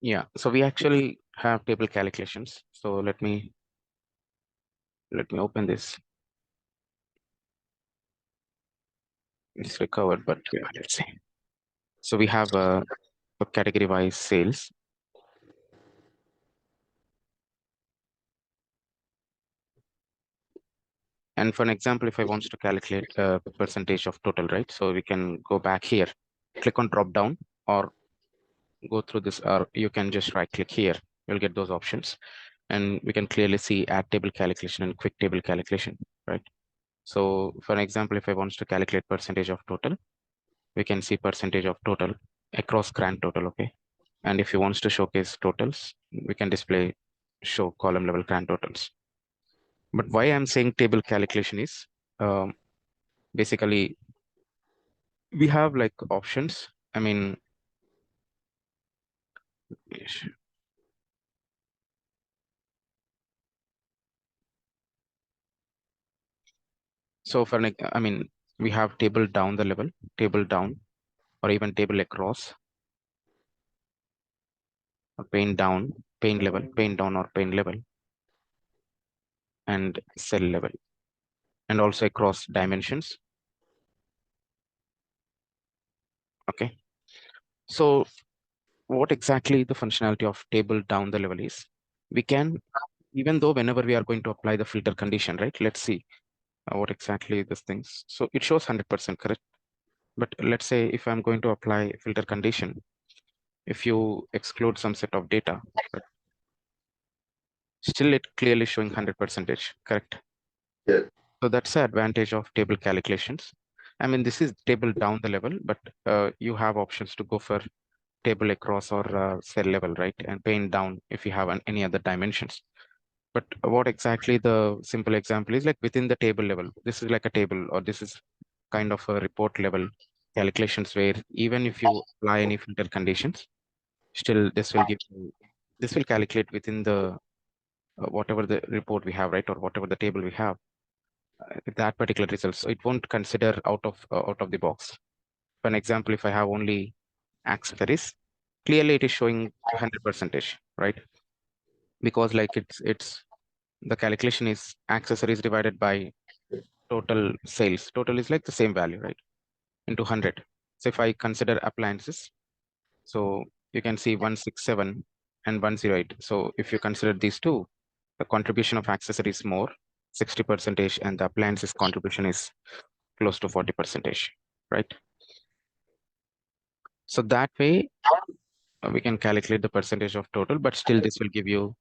Yeah, so we actually have table calculations. So let me open this. It's recovered, but yeah, let's see. So we have a category wise sales. And for an example, if I want to calculate the percentage of total, right? So we can go back here, click on drop down, or go through this, or you can just right click here. You'll get those options. And we can clearly see add table calculation and quick table calculation, right? So for an example, if I want to calculate percentage of total, we can see percentage of total across grand total, okay? And if you want to showcase totals, we can display show column level grand totals. But why I'm saying table calculation is basically we have like options. I mean, so for I mean, we have table down the level, table down, or even table across, or pane down, pane level, pane down, or pane level, and cell level, and also across dimensions. Okay. So what exactly the functionality of table down the level is? We can, even though whenever we are going to apply the filter condition, right? Let's see what exactly this things. So it shows 100%, correct? But let's say if I'm going to apply filter condition, if you exclude some set of data, but still it clearly showing 100%, correct? Yeah. So that's the advantage of table calculations. I mean, this is table down the level, but you have options to go for table across or cell level, right? And pane down if you have any other dimensions. But what exactly the simple example is like within the table level, this is like a table, or this is kind of a report level calculations where even if you apply any filter conditions, still this will give you, this will calculate within the whatever the report we have, right? Or whatever the table we have, that particular result. So it won't consider out of the box. For an example, if I have only accessories, clearly it is showing 100%, right? Because like it's the calculation is accessories divided by total sales. Total is like the same value, right? Into 100. So if I consider appliances, so you can see 167 and 108. So if you consider these two, the contribution of accessories more, 60%, and the appliances contribution is close to 40%, right? So that way we can calculate the percentage of total, but still this will give you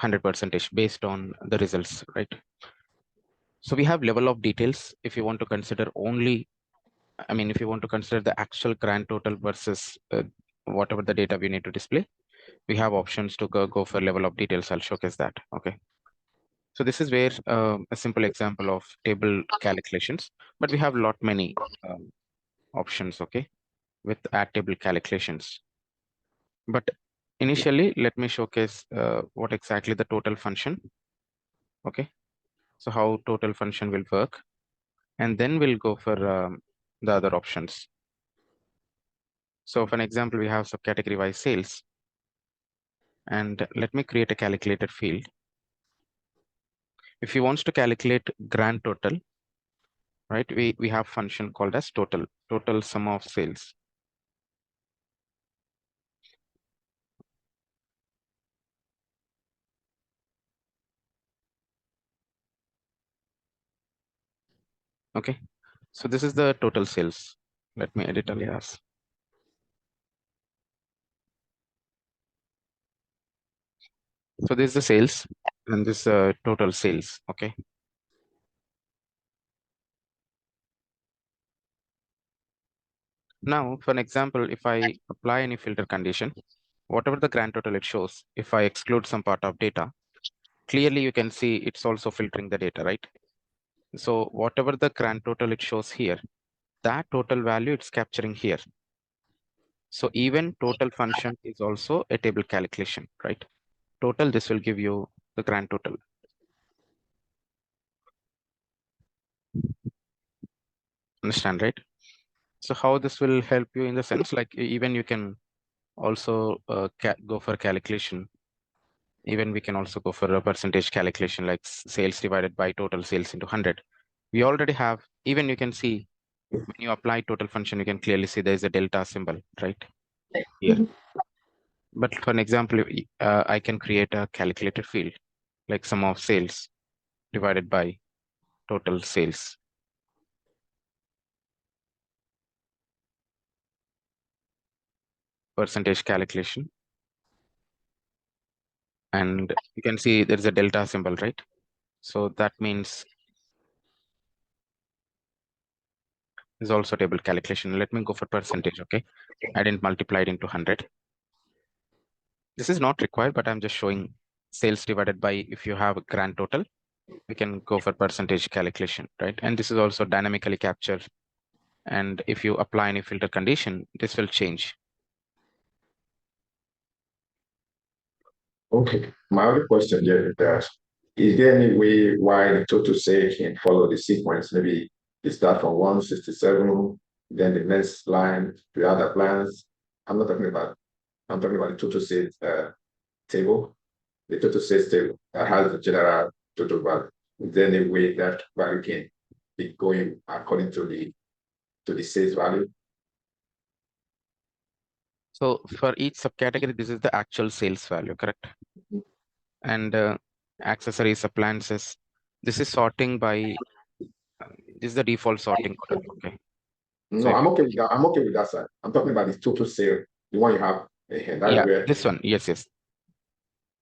100% based on the results, right? So we have level of details. If you want to consider only, I mean, if you want to consider the actual grand total versus whatever the data we need to display, we have options to go for level of details. I'll showcase that. Okay. So this is where a simple example of table calculations, but we have a lot many options, okay, with add table calculations. But initially, let me showcase what exactly the total function. Okay. So how total function will work, and then we'll go for the other options. So for an example, we have subcategory wise sales, and let me create a calculated field. If you want to calculate grand total, right, we have function called as total sum of sales. Okay, so this is the total sales. Let me edit alias. So this is the sales, and this total sales. Okay. Now, for an example, if I apply any filter condition, whatever the grand total it shows, if I exclude some part of data, clearly you can see it's also filtering the data, right? So whatever the grand total it shows here, that total value it's capturing here. So even total function is also a table calculation, right? Total, this will give you the grand total. Understand, right? So how this will help you in the sense like even you can also go for calculation. Even we can also go for a percentage calculation like sales divided by total sales into 100. We already have, even you can see when you apply total function, you can clearly see there is a delta symbol, right? Here. But for an example, I can create a calculated field like sum of sales divided by total sales. Percentage calculation. And you can see there's a delta symbol, right? So that means is also table calculation. Let me go for percentage, okay? I didn't multiply it into 100. This is not required, but I'm just showing sales divided by, if you have a grand total, we can go for percentage calculation, right? And this is also dynamically captured. And if you apply any filter condition, this will change. Okay. My other question here is that, is there any way why the total say can follow the sequence? Maybe you start from 167, then the next line, the other plans. I'm not talking about, I'm talking about the total sales table, the total sales table that has the general total value. Is there any way that value can be going according to the sales value? So for each subcategory, this is the actual sales value, correct? And accessories, appliances, this is sorting by, this is the default sorting order, okay? So No, I'm okay with that. I'm okay with that side. I'm talking about the total sale, the one you have. That's yeah, where this one, yes, yes.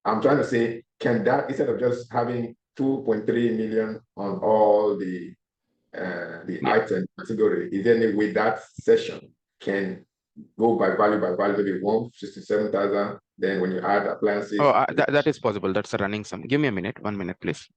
I'm trying to say, can that, instead of just having 2.3 million on all the Yeah. item category, is there any way that session can go by value, maybe 167,000? Then when you add Oh, appliances, that is possible. That's a running sum. Give me a minute, 1 minute, please.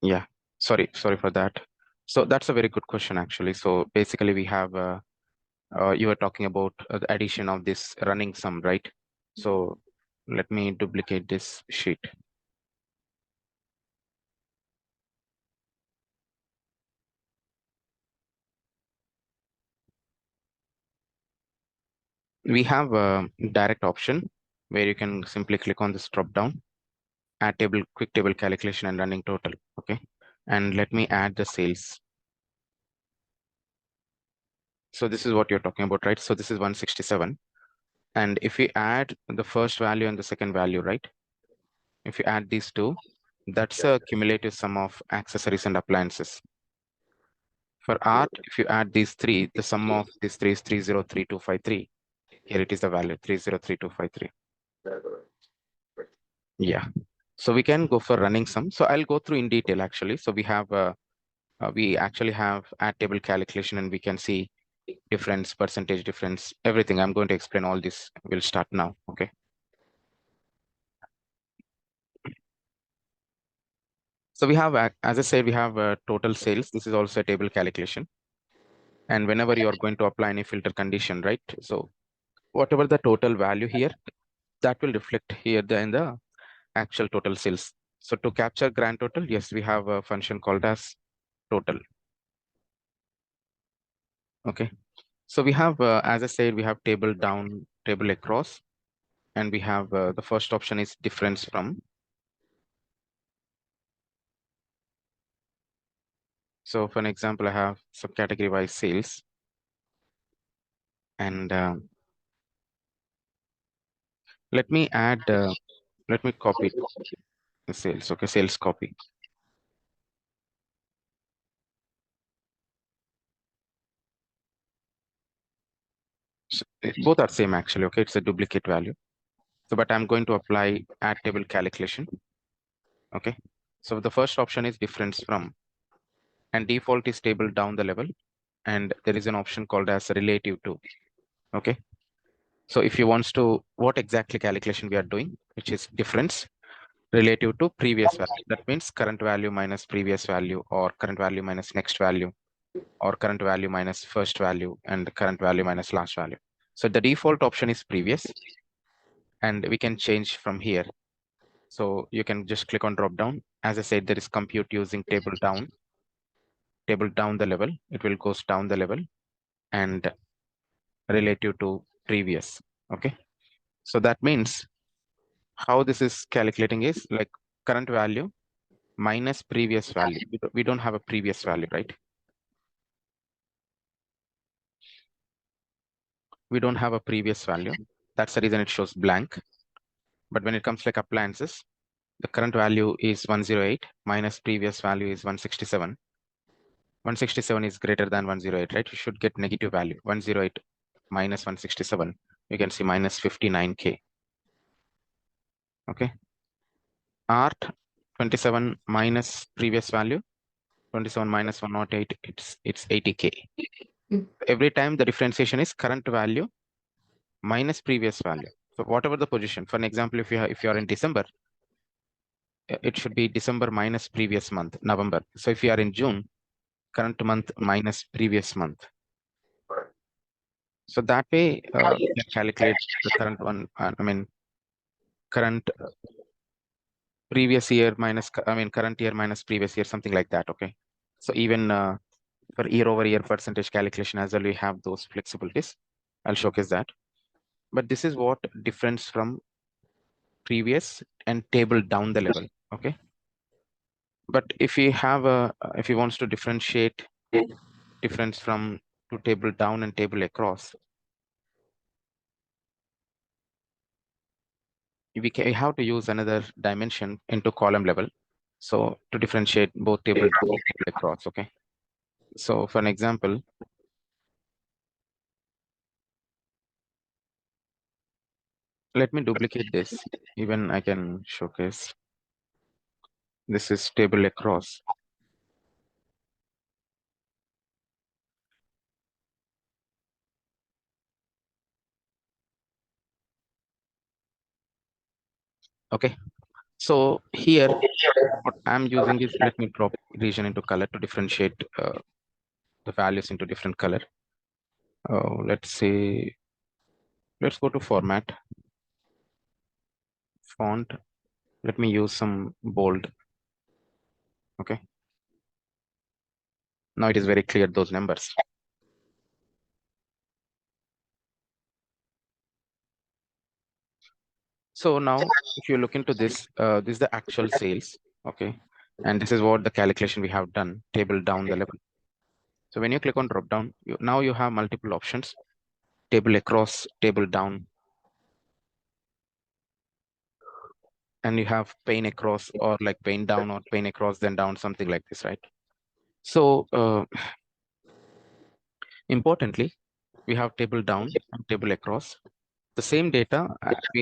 Yeah, sorry for that. So that's a very good question, actually. So basically, we have you were talking about the addition of this running sum, right? So let me duplicate this sheet. We have a direct option where you can simply click on this drop down, add table, quick table calculation and running total. Okay. And let me add the sales. So this is what you're talking about, right? So this is 167. And if we add the first value and the second value, right? If you add these two, that's a cumulative sum of accessories and appliances. For art, if you add these three, the sum of these three is 303253. Here it is the value 303253. Yeah. So we can go for running sum. So I'll go through in detail actually. So we actually have add table calculation and we can see difference, percentage difference, everything. I'm going to explain all this. We'll start now. Okay. So we have, as I said, we have total sales. This is also a table calculation. And whenever you are going to apply any filter condition, right? So whatever the total value here, that will reflect here in the actual total sales. So to capture grand total, yes, we have a function called as total. Okay. So we have, as I said, we have table down, table across, and we have the first option is difference from. So for an example, I have subcategory wise sales, and let me add, let me copy the sales. Okay, sales copy. So both are same actually. Okay, it's a duplicate value. So, but I'm going to apply add table calculation. Okay. So the first option is difference from. and default is table down the level, and there is an option called as relative to. Okay. So if you wants to, what exactly calculation we are doing, which is difference relative to previous value. That means current value minus previous value, or current value minus next value, or current value minus first value, and current value minus last value. So the default option is previous, and we can change from here. So you can just click on drop down. As I said, there is compute using table down the level. It will goes down the level and relative to previous. Okay. So that means how this is calculating is like current value minus previous value. We don't have a previous value, right? We don't have a previous value. That's the reason it shows blank. But when it comes like appliances, the current value is 108 minus previous value is 167. 167 is greater than 108, right? You should get negative value. 108 minus 167, you can see minus 59K. Okay. Art 27 minus previous value, 27 minus 108, it's 80K. Every time the differentiation is current value minus previous value. So whatever the position, for an example, if you are in December, it should be December minus previous month, November. So if you are in June, current month minus previous month. So that way we can calculate the current one. Current previous year minus, current year minus previous year, something like that. Okay. So even for year over year percentage calculation as well, we have those flexibilities. I'll showcase that. But this is what difference from previous and table down the level. Okay. But if you have if you wants to differentiate difference from to table down and table across, we have to use another dimension into column level. So to differentiate both table down and table across. Okay. So for an example, let me duplicate this. Even I can showcase. This is table across. Okay. So here, what I'm using is, let me drop region into color to differentiate the values into different color. Let's say, let's go to format, font. Let me use some bold. Okay. Now it is very clear, those numbers. So now if you look into this, this is the actual sales. Okay. And this is what the calculation we have done, table down the level. So when you click on drop down, now you have multiple options, table across, table down, and you have pane across, or like pane down, or pane across then down, something like this, right? So importantly, we have table down and table across. The same data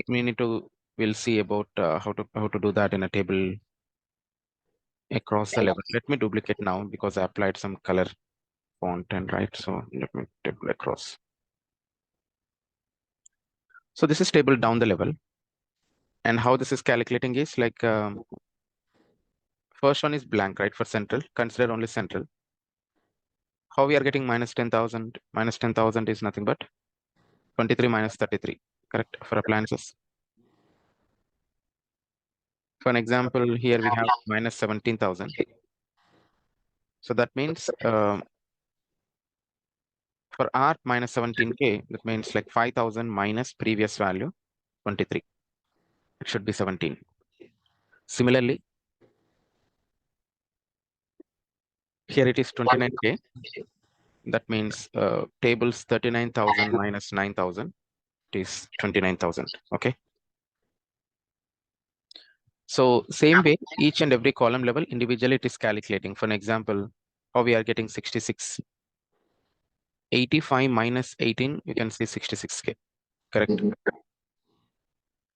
we need to, we'll see about how to do that in a table across the level. Let me duplicate now because I applied some color font and right. So let me table across. So this is table down the level, and how this is calculating is like first one is blank, right? For central, consider only central. How we are getting minus 10,000? Minus 10,000 is nothing but 23 minus 33, correct? For appliances. For an example, here we have minus 17,000. So that means for art minus 17K, that means like 5,000 minus previous value 23. It should be 17. Similarly, here it is 29K. That means tables 39,000 minus 9,000 is 29,000. Okay. So same way, each and every column level individually it is calculating. For an example, how we are getting 66. 85 minus 18, you can see 66K, correct?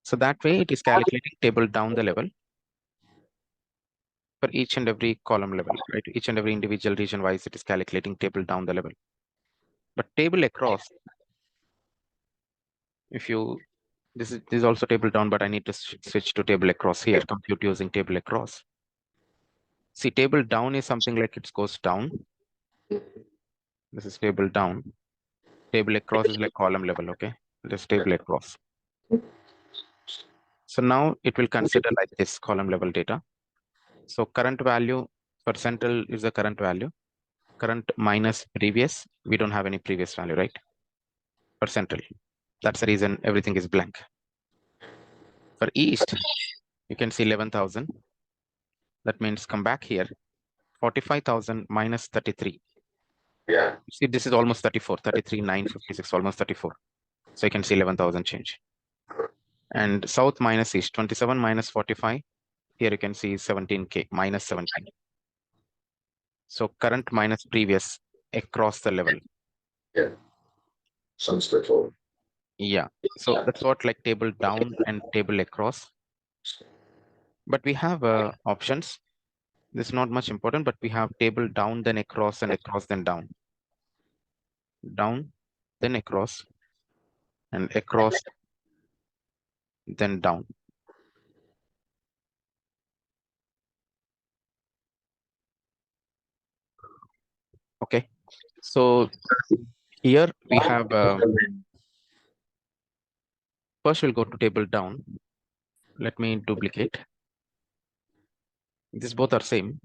So that way it is calculating table down the level. for each and every column level, right? Each and every individual region wise, it is calculating table down the level. But table across, if you, this is also table down, but I need to switch to table across here, compute using table across. See, table down is something like it goes down. This is table down. Table across is like column level, okay? This table across. So now it will consider like this column level data. So current value, percentile is the current value. Current minus previous, we don't have any previous value, right? Percentile. That's the reason everything is blank. For east, you can see 11,000. That means come back here, 45,000 minus 33. Yeah. See, this is almost 34, 33,956, almost 34. So you can see 11,000 change. And south minus east, 27 minus 45. Here you can see 17K, minus 17. So current minus previous across the level. Yeah. Some straightforward. Yeah. So that's what like table down and table across. But we have options. This is not much important, but we have table down, then across, and across, then down. Down, then across, and across, then down. Okay. So here we have, first we'll go to table down. Let me duplicate. These both are same.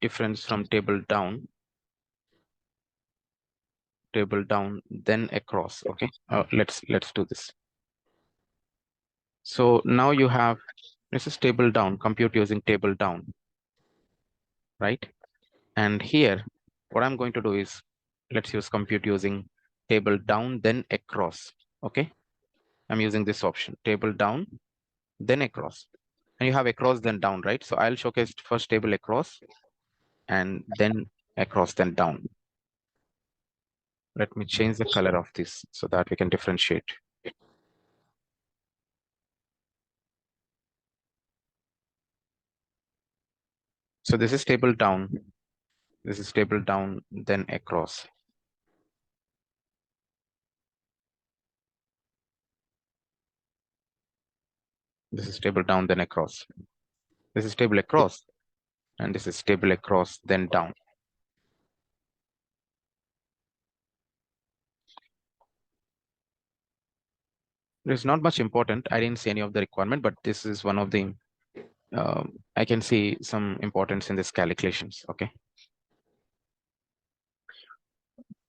Difference from table down, then across. Okay. Let's do this. So now you have, this is table down, compute using table down, right? And here, what I'm going to do is, let's use compute using table down, then across. Okay. I'm using this option, table down, then across. And you have across, then down, right? So I'll showcase first table across and then across, then down. Let me change the color of this so that we can differentiate. So this is table down. This is table down, then across. This is table down, then across. This is table across, and this is table across, then down. It's not much important. I didn't see any of the requirement, but this is one of the, I can see some importance in this calculations. Okay.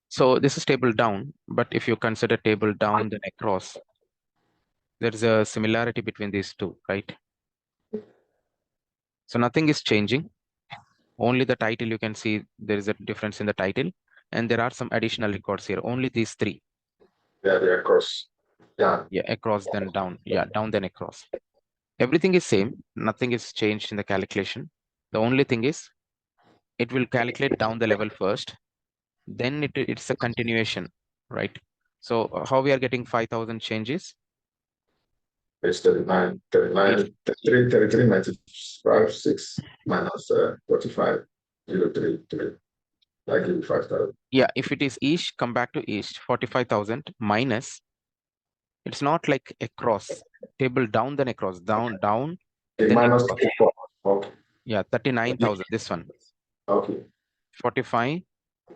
So this is table down, but if you consider table down, then across, there's a similarity between these two, right? So nothing is changing. Only the title, you can see there is a difference in the title, and there are some additional records here. Only these three. Yeah, they're across. Yeah. Yeah, across then down. Yeah, down then across. Everything is same. Nothing is changed in the calculation. The only thing is it will calculate down the level first. Then it's a continuation, right? So how we are getting 5,000 changes? It's 39, 39, 33, 33, 95, 6 minus 45, 0, 3, 3. I give you 5,000. Yeah, if it is east, come back to east, 45,000 minus. It's not like across. Table down, then across, down, down, Okay, then minus across. 34. Okay. Yeah, 39,000, this one. Okay. 45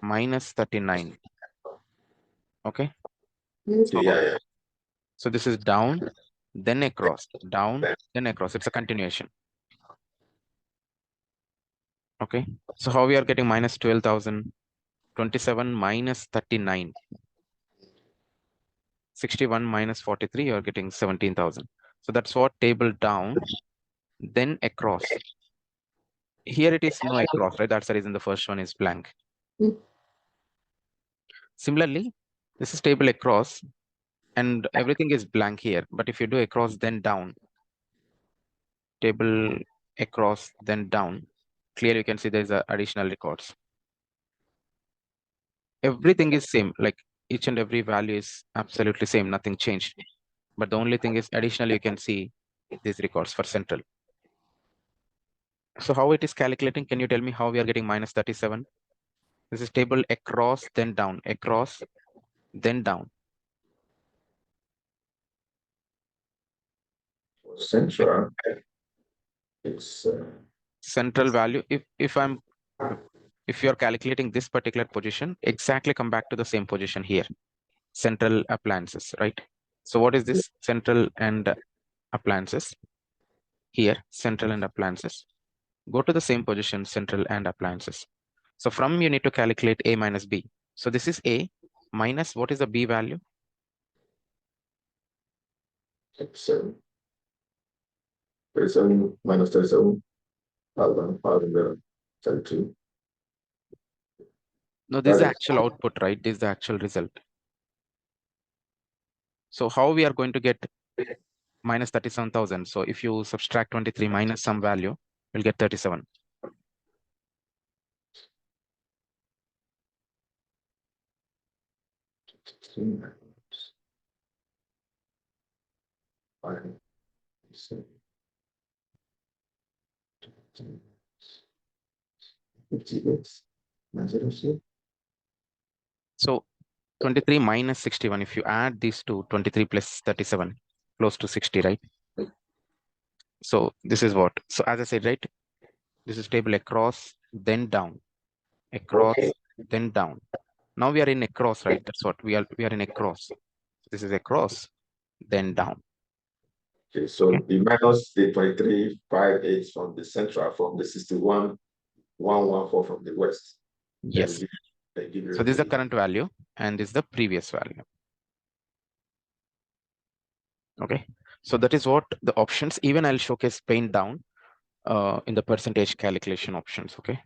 minus 39. Okay. Okay, yeah. So this is down, then across, down, then across. It's a continuation. Okay. So how we are getting minus 12,000? 27 minus 39. 61 minus 43, you're getting 17,000. So that's what table down, then across. Here it is no across, right? That's the reason the first one is blank. Similarly, this is table across, and everything is blank here. But if you do across, then down, table across, then down, clearly you can see there's additional records. Everything is same, like each and every value is absolutely same, nothing changed. But the only thing is additionally you can see these records for central. So how it is calculating? Can you tell me how we are getting minus 37? This is table across, then down, across, then down. Central, it's Central value. If you're calculating this particular position, exactly come back to the same position here. Central appliances, right? So what is this? Central and appliances. Here, central and appliances. Go to the same position, central and appliances. So from you need to calculate A minus B. So this is A minus what is the B value? 37. 37 minus 37, 32. No, this is That the is actual output, right? This is the actual result. So how we are going to get minus 37,000? So if you subtract 23 minus some value, you'll get 37. So 23 minus 61, if you add these two, 23 plus 37, close to 60, right? So this is what. So as I said, right, this is table across, then down, across, Okay. then down. Now we are in across, right? That's what we are in across. This is across, then down. Okay, so Okay. the minus the 2358 from the central, from the 61,114 from the west. Yes. They give So you this is the the current value and this is the previous value. Okay. So that is what the options, even I'll showcase pane down in the percentage calculation options. Okay.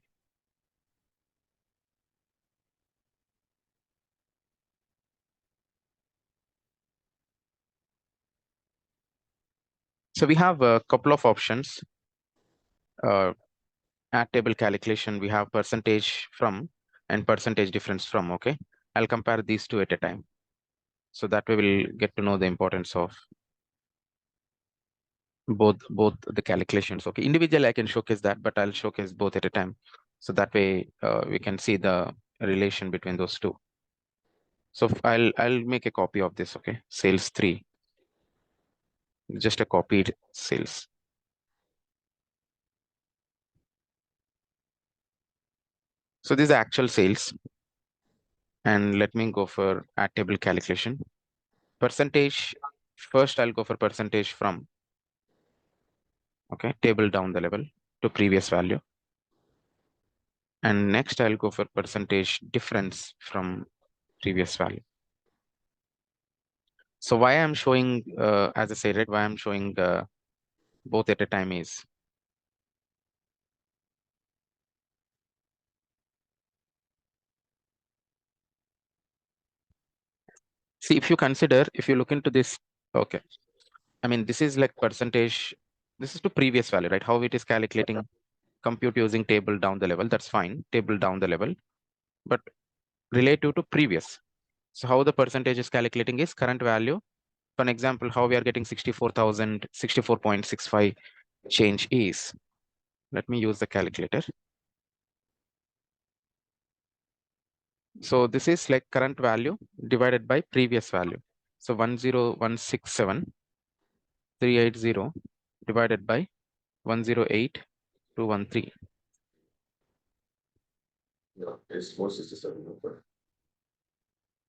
So we have a couple of options. At table calculation, we have percentage from and percentage difference from. Okay. I'll compare these two at a time. So that way we'll get to know the importance of both the calculations. Okay. Individually, I can showcase that, but I'll showcase both at a time. So that way we can see the relation between those two. So I'll make a copy of this. Okay. Sales 3. Just a copied sales. So this is the actual sales. And let me go for at table calculation. Percentage. First, I'll go for percentage from. Okay. Table down the level to previous value. And next, I'll go for percentage difference from previous value. So why I'm showing, as I said, right, why I'm showing both at a time is see, if you consider, if you look into this, okay, I mean, this is like percentage, this is to previous value, right? How it is calculating, compute using table down the level, that's fine, table down the level, but relative to previous. So how the percentage is calculating is current value. For an example, how we are getting 64,000, 64.65 change is, let me use the calculator. So this is like current value divided by previous value. So 10167,380 divided by 108,213. it's 167.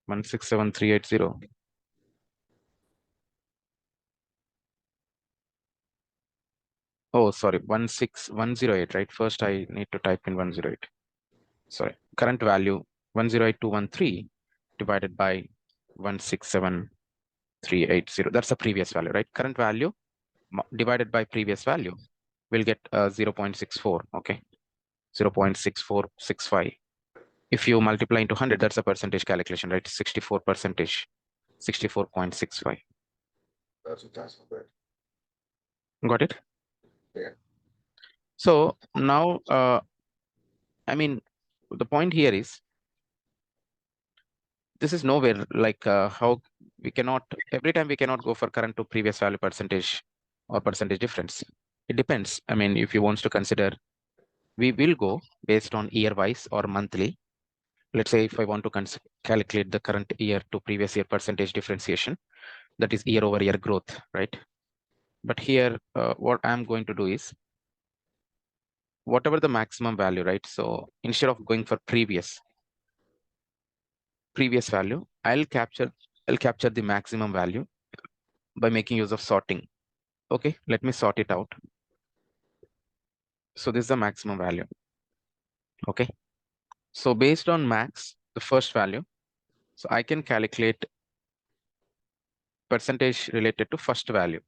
167,380. Oh, sorry, 16108, right? First, I need to type in 108. Sorry, current value 108,213 divided by 167,380. That's the previous value, right? Current value divided by previous value, we'll get 0.64. Okay, 0.6465. If you multiply into 100, that's a percentage calculation, right? 64 percentage, 64.65. That's what that's about. Got it? Yeah. So now, I mean, the point here is, this is nowhere like how we cannot, every time we cannot go for current to previous value percentage or percentage difference. It depends. I mean, if you want to consider We will go based on year wise or monthly. Let's say if I want to calculate the current year to previous year percentage differentiation, that is year over year growth, right? But here, what I'm going to do is whatever the maximum value, right? So instead of going for previous value, I'll capture the maximum value by making use of sorting. Okay, let me sort it out. So this is the maximum value. Okay, so based on max, the first value, so I can calculate percentage related to first value.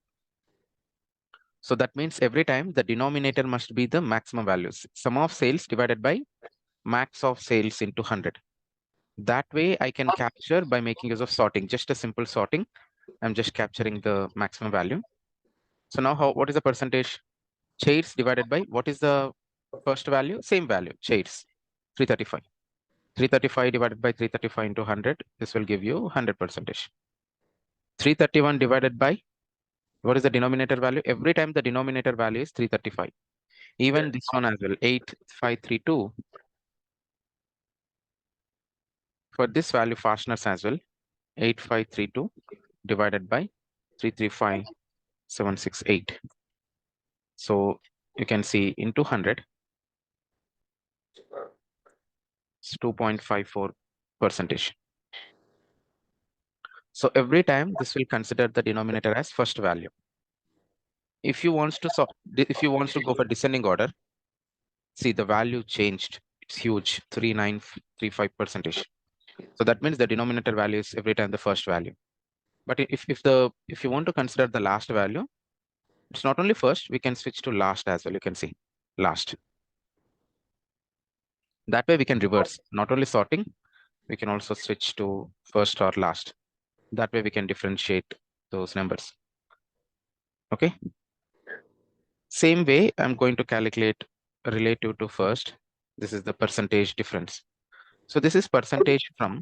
So that means every time the denominator must be the maximum values. Sum of sales divided by max of sales into 100. That way I can capture by making use of sorting, just a simple sorting. I'm just capturing the maximum value. So now what is the percentage? Chairs divided by what is the first value? Same value, chairs, 335. 335 divided by 335 into 100, this will give you 100%. 331 divided by what is the denominator value? Every time the denominator value is 335. Even this one as well, 8532. For this value, fasteners as well, 8532 divided by 335768. So you can see into 100, it's 2.54%. So every time this will consider the denominator as first value. If you wants to go for descending order, see the value changed. It's huge, 3935%. So that means the denominator value is every time the first value. But if you want to consider the last value, it's not only first, we can switch to last as well. You can see last. That way we can reverse, not only sorting, we can also switch to first or last. That way we can differentiate those numbers. Okay. Same way, I'm going to calculate relative to first. This is the percentage difference. So this is percentage from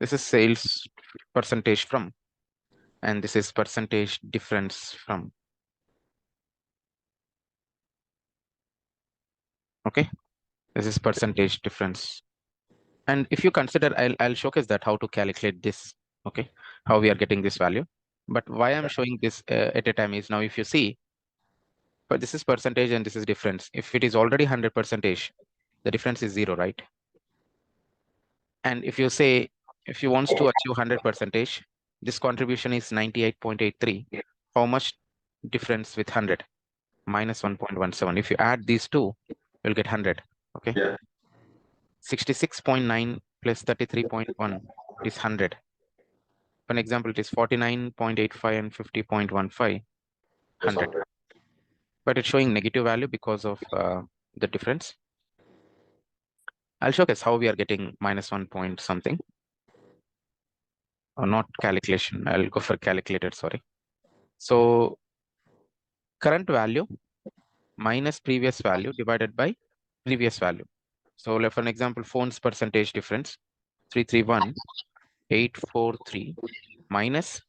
this is sales percentage from, and this is percentage difference from. Okay, this is percentage difference. And if you consider, I'll showcase that how to calculate this. Okay, how we are getting this value. But why I'm showing this at a time is now if you see, but this is percentage and this is difference. If it is already 100%, the difference is 0, right? And if you say, if you want to achieve 100%, this contribution is 98.83. How much difference with 100? Minus 1.17. If you add these two, you'll get 100. Okay. Yeah. 66.9 plus 33.1 is 100. For an example, it is 49.85 and 50.15, 100. But it's showing negative value because of the difference. I'll showcase how we are getting minus 1 point something. Or not calculation. I'll go for calculated, sorry. So current value minus previous value divided by previous value. So for an example, phones percentage difference, 331,843 minus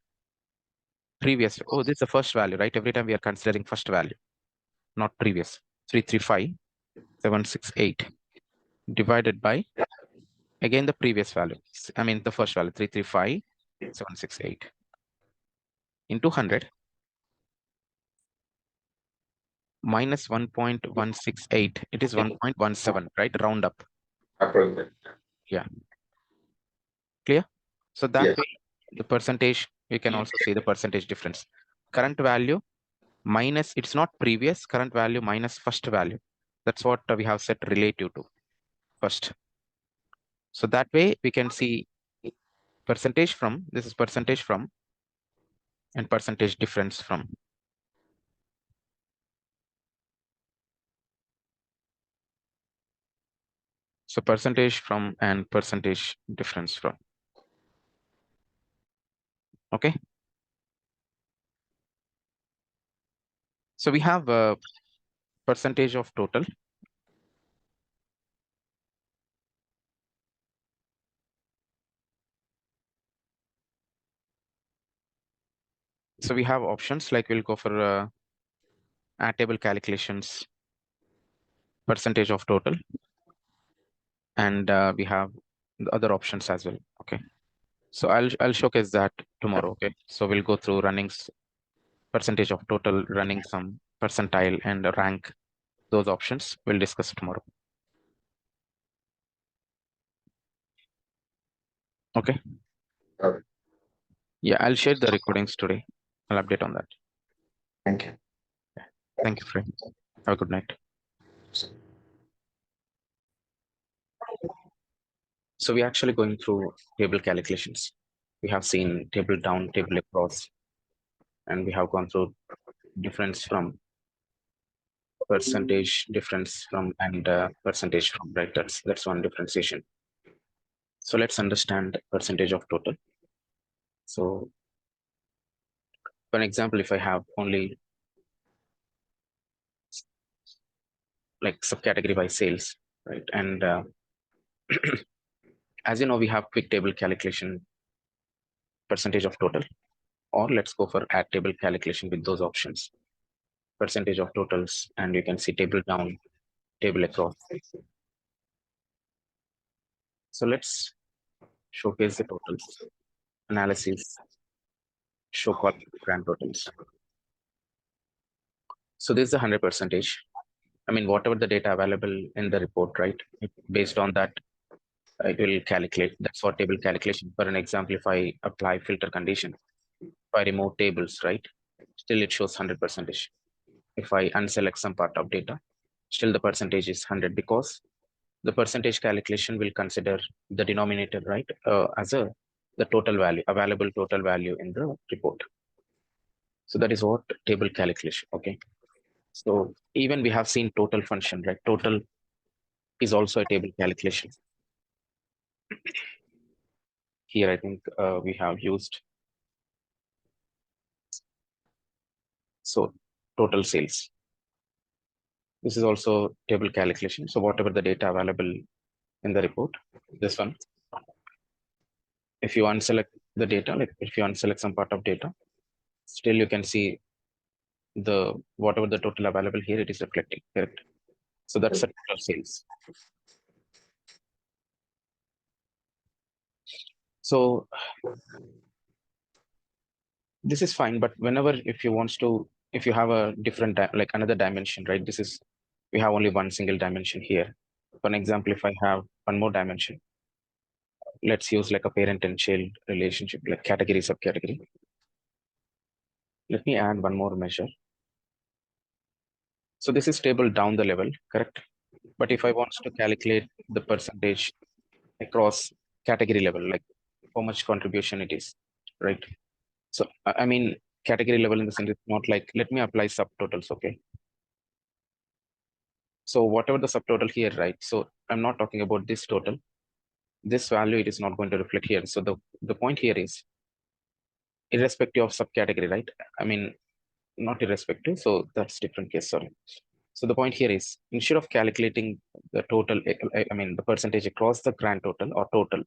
previous. Oh, this is the first value, right? Every time we are considering first value, not previous. 335,768 divided by, again, the previous value. I mean, the first value, 335,768 into 100 minus 1.168. It is 1.17, right? Round up. Yeah. Clear? So that Yes. way, the percentage, we can also see the percentage difference. Current value minus, it's not previous, current value minus first value. That's what we have set relative to first. So that way we can see percentage from, this is percentage from, and percentage difference from. So percentage from and percentage difference from. Okay. So we have a percentage of total. So we have options like we'll go for add table calculations, percentage of total, and we have the other options as well. Okay. So I'll showcase that tomorrow. Okay. So we'll go through running percentage of total, running some percentile, and rank. Those options we'll discuss tomorrow. Okay. Okay, Yeah, I'll share the recordings today. I'll update on that. thank you. Thank you, friend. Have a good night. So we're actually going through table calculations. We have seen table down, table across, and we have gone through difference from percentage difference from and percentage from, right? That's one differentiation. So let's understand percentage of total. So for an example, if I have only like subcategory by sales, right? And as you know, we have quick table calculation percentage of total, or let's go for add table calculation with those options, percentage of totals, and you can see table down, table across. So let's showcase the totals, analysis, show column grand totals. So this is the 100 percentage. I mean, whatever the data available in the report, right? Based on that, it will calculate. That's what table calculation. For an example, if I apply filter condition, if I remove tables, right? Still it shows 100 percentage. If I unselect some part of data, still the percentage is 100 because the percentage calculation will consider the denominator, right? As the total value, available total value in the report. So that is what table calculation. Okay. So even we have seen total function, right? Total is also a table calculation. Here, I think we have used so total sales. This is also table calculation. So whatever the data available in the report, this one, if you unselect the data, like if you unselect some part of data, still you can see the whatever the total available here, it is reflecting, correct? So that's the total sales. So this is fine, but whenever if you wants to, if you have a different like another dimension, right? This is we have only one single dimension here. For an example, if I have one more dimension, let's use like a parent and child relationship, like category subcategory. Let me add one more measure. So this is table down the level, correct? But if I want to calculate the percentage across category level, like how much contribution it is, right? So I mean category level in the sense it's not like let me apply subtotals, okay? So whatever the subtotal here, right? So I'm not talking about this total. This value it is not going to reflect here. So the point here is irrespective of subcategory, right? I mean not irrespective. So that's different case. Sorry. So the point here is instead of calculating the total, I mean the percentage across the grand total or total,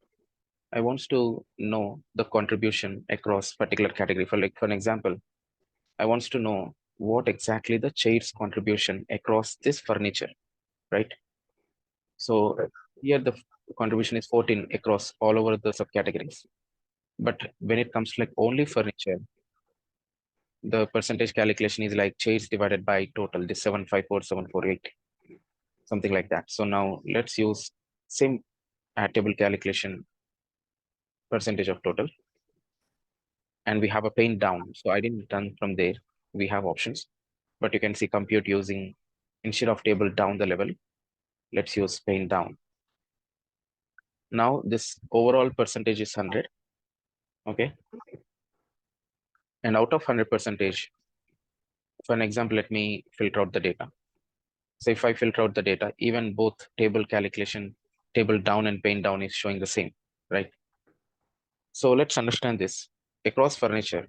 I want to know the contribution across particular category. For an example, I want to know what exactly the chair's contribution across this furniture, right? So here the contribution is 14 across all over the subcategories. But when it comes to like only furniture, the percentage calculation is like chairs divided by total, this 754,748, something like that. So now let's use same table calculation percentage of total. And we have a pane down. So I didn't done from there. We have options, but you can see compute using instead of table down the level, let's use pane down. Now this overall percentage is 100. Okay. And out of 100 percentage, for an example, let me filter out the data. So if I filter out the data, even both table calculation, table down and pane down is showing the same, right? So let's understand this. Across furniture,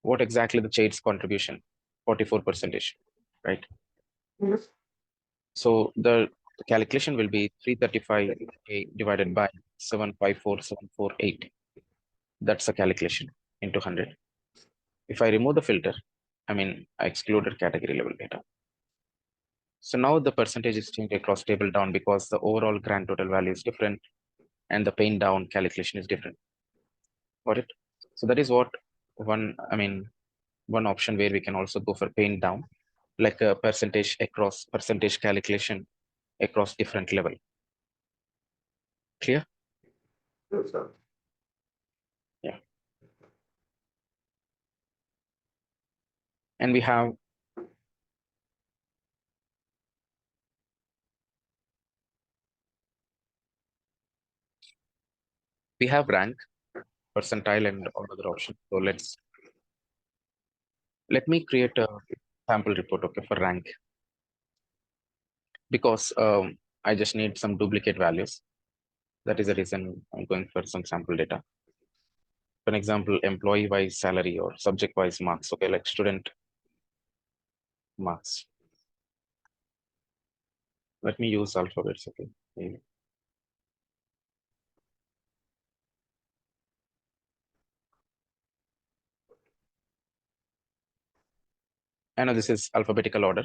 what exactly the chair's contribution? 44 percentage, right? Yes. So the calculation will be 335 divided by 754,748. That's the calculation into 100. If I remove the filter, I excluded category level data. So now the percentage is changed across table down because the overall grand total value is different and the pane down calculation is different. Got it? So that is what one option where we can also go for pane down, like a percentage calculation across different level. Clear? Yes, sir. Yeah. And we have rank, percentile, and all other options. So let me create a sample report, okay, for rank, because I just need some duplicate values. That is the reason I'm going for some sample data. For example, employee wise salary or subject wise marks. Okay, like student marks. Let me use alphabets. Okay. Maybe. I know this is alphabetical order.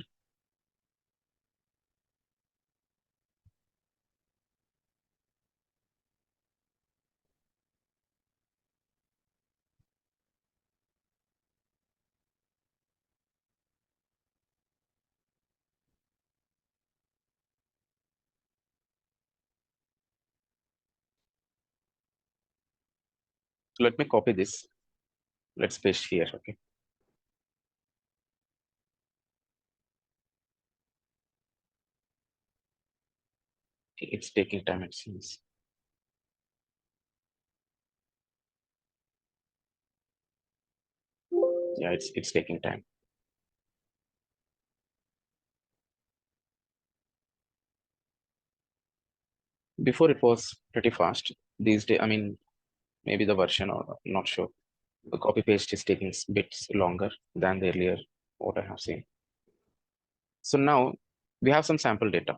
So let me copy this. Let's paste here. Okay. It's taking time, it seems. Yeah, it's taking time. Before it was pretty fast. These days, maybe the version or not sure. The copy paste is taking bits longer than the earlier what I have seen. So now we have some sample data.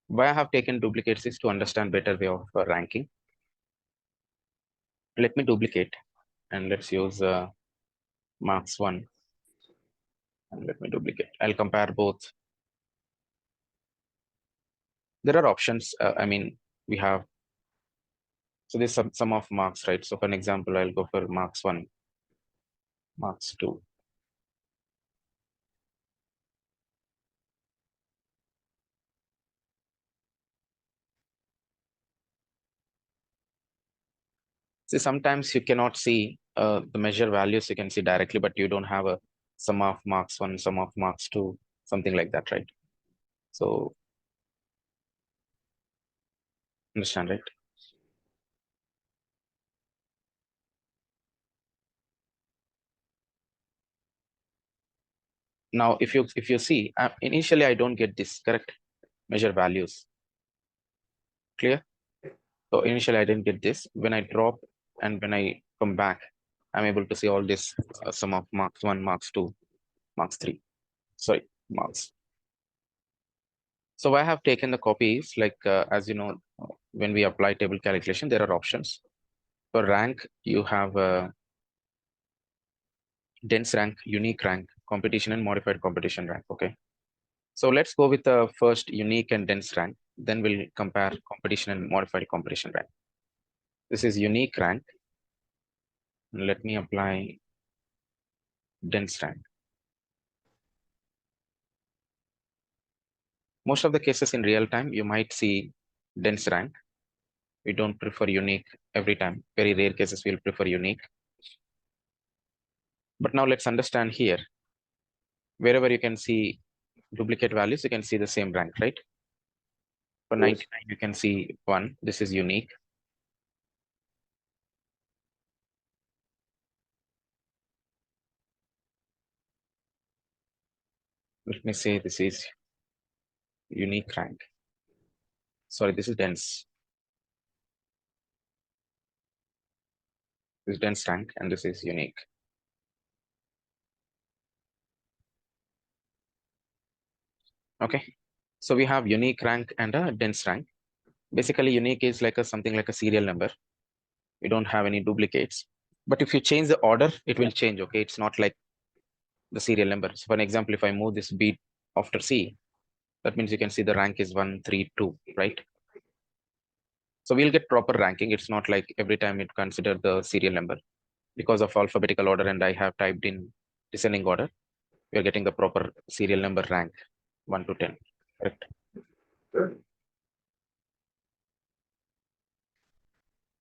Why I have taken duplicates is to understand better way of ranking. Let me duplicate and let's use marks 1 and let me duplicate. I'll compare both. There are options. We have, so there's some of marks, right? So for an example, I'll go for marks 1, marks 2. See, sometimes you cannot see the measure values you can see directly, but you don't have a sum of marks 1, sum of marks 2, something like that, right? So understand, right? Now, if you see, initially I don't get this correct measure values. Clear? So initially I didn't get this. When I drop and when I come back, I'm able to see all this sum of marks 1, marks 2, marks 3. Sorry, marks. So I have taken the copies, like as you know, when we apply table calculation, there are options. For rank, you have dense rank, unique rank, competition, and modified competition rank. Okay. So let's go with the first unique and dense rank. Then we'll compare competition and modified competition rank. This is unique rank. Let me apply dense rank. Most of the cases in real time, you might see dense rank. We don't prefer unique every time. Very rare cases, we'll prefer unique. But now let's understand here. Wherever you can see duplicate values, you can see the same rank, right? For 99, you can see 1. This is unique. Let me say this is unique rank. Sorry, this is dense. This is dense rank and this is unique. Okay. So we have unique rank and a dense rank. Basically, unique is like something like a serial number. We don't have any duplicates. But if you change the order, it will change. Okay, it's not like the serial number. So for an example, if I move this B after C, that means you can see the rank is 1, 3, 2, right? So we'll get proper ranking. It's not like every time it consider the serial number because of alphabetical order, and I have typed in descending order. We are getting the proper serial number rank 1 to 10. Correct.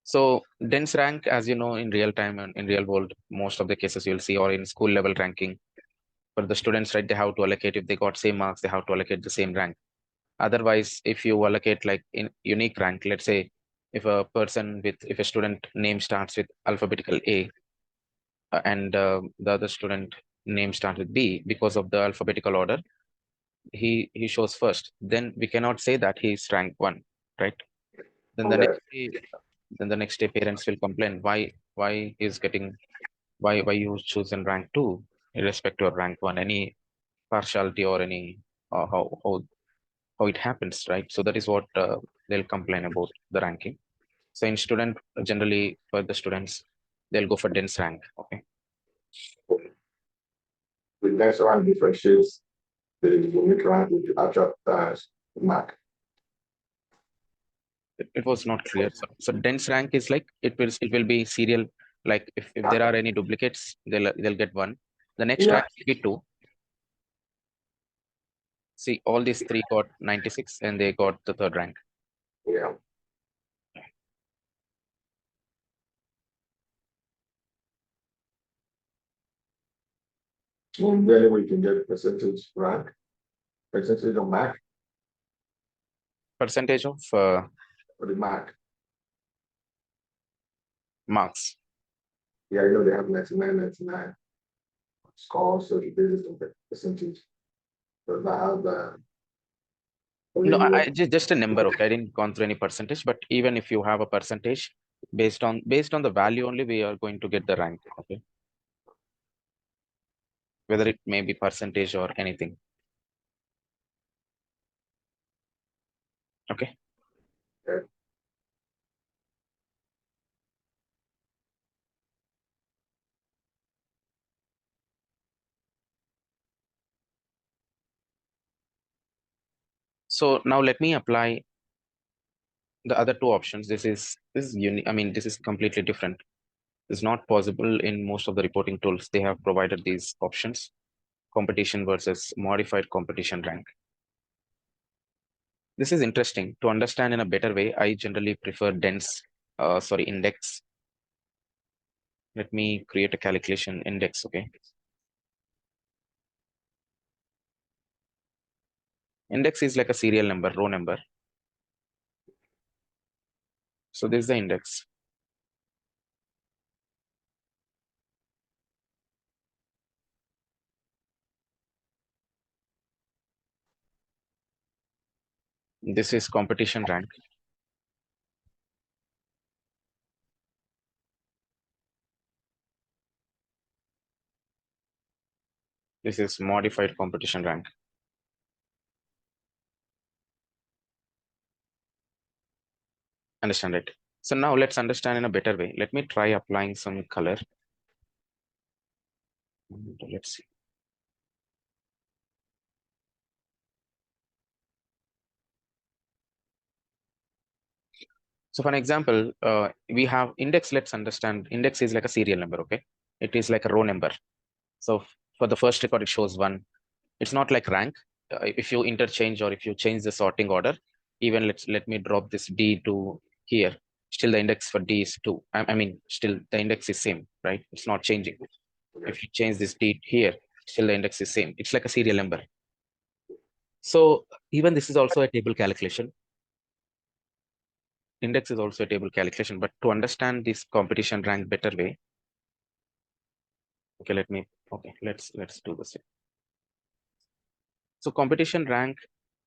So dense rank, as you know, in real time and in real world, most of the cases you'll see, or in school level ranking, for the students, right, they have to allocate, if they got same marks, they have to allocate the same rank. Otherwise, if you allocate like in unique rank, let's say if if a student name starts with alphabetical A, and the other student name starts with B, because of the alphabetical order, he shows first, then we cannot say that he is rank 1, right? Then the Okay. next day, parents will complain, why is getting, why you chosen rank 2 irrespective of rank 1, any partiality or any how it happens, right? So that is what they'll complain about the ranking. So in student, generally for the students, they'll go for dense rank. Okay. The next one differentiates the unique rank with the actual mark. It was not clear. So dense rank is like it will be serial. Like if there are any duplicates, they'll get 1. The next Yeah. rank will be 2. See, all these 3 got 96 and they got the third rank. Yeah. And then we can get percentage rank, percentage of mark, Percentage of or the mark. marks. Yeah, you know they have 99, 99 score, so the basis of the percentage. So now the No, only I just a number. Okay, I didn't gone through any percentage, but even if you have a percentage, based on the value only, we are going to get the rank. Okay, whether it may be percentage or anything. Okay. So now let me apply the other two options. This is unique. I mean, this is completely different. It's not possible in most of the reporting tools. They have provided these options: competition versus modified competition rank. This is interesting to understand in a better way. I generally prefer index. Let me create a calculation index. Okay. Index is like a serial number, row number. So this is the index. This is competition rank. This is modified competition rank. Understand it? So now let's understand in a better way. Let me try applying some color. Let's see. So for an example, we have index. Let's understand index is like a serial number. Okay. It is like a row number. So for the first record, it shows 1. It's not like rank. If you interchange or if you change the sorting order, even let me drop this D to here. Still the index for D is 2. I mean, still the index is same, right? It's not changing. If you change this D here, still the index is same. It's like a serial number. So even this is also a table calculation. Index is also a table calculation, but to understand this competition rank better way, let's do this. So competition rank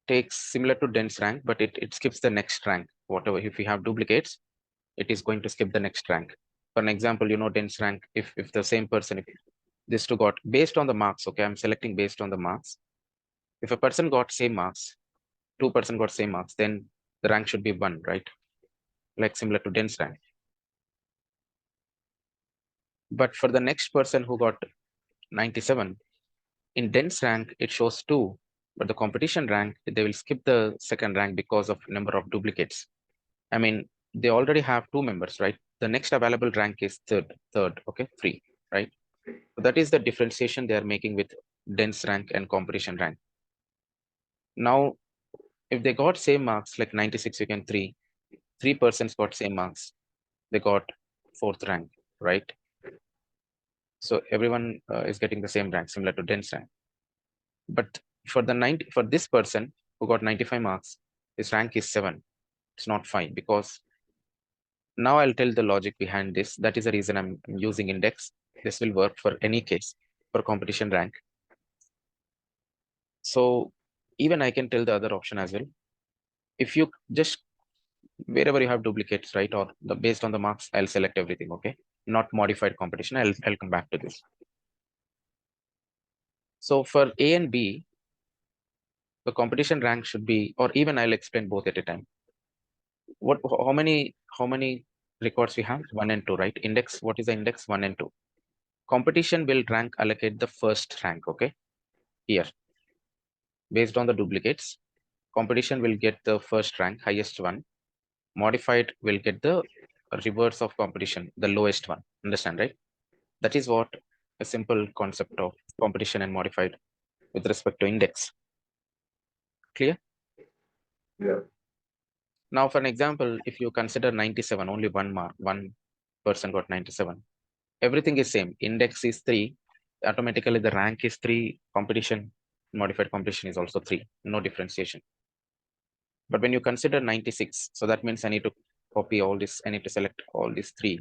takes similar to dense rank, but it skips the next rank. Whatever, if we have duplicates, it is going to skip the next rank. For an example, dense rank, if the same person, if this two got based on the marks, okay, I'm selecting based on the marks. If a person got same marks, 2% got same marks, then the rank should be 1, right? Like similar to dense rank. But for the next person who got 97, in dense rank, it shows 2, but the competition rank, they will skip the second rank because of number of duplicates. I mean, they already have 2 members, right? The next available rank is third, okay, 3, right? So that is the differentiation they are making with dense rank and competition rank. Now, if they got same marks like 96, you can 3 persons got same marks. They got 4th rank, right? So everyone is getting the same rank, similar to dense rank. But for this person who got 95 marks, his rank is 7. It's not 5, because now I'll tell the logic behind this. That is the reason I'm using index. This will work for any case for competition rank. So even I can tell the other option as well. If you just wherever you have duplicates, right, or based on the marks, I'll select everything. Okay, not modified competition. I'll come back to this. So for A and B, the competition rank should be, or even I'll explain both at a time. How many records we have? 1 and 2, right? Index, what is the index? 1 and 2. Competition will rank allocate the first rank, okay? Here, based on the duplicates, competition will get the first rank, highest one. Modified will get the reverse of competition, the lowest one. Understand, right? That is what a simple concept of competition and modified with respect to index. Clear? Yeah. Now, for an example, if you consider 97, only one person got 97. Everything is same. Index is 3. Automatically, the rank is 3. Competition, modified competition is also 3. No differentiation. But when you consider 96, so that means I need to copy all this. I need to select all these 3.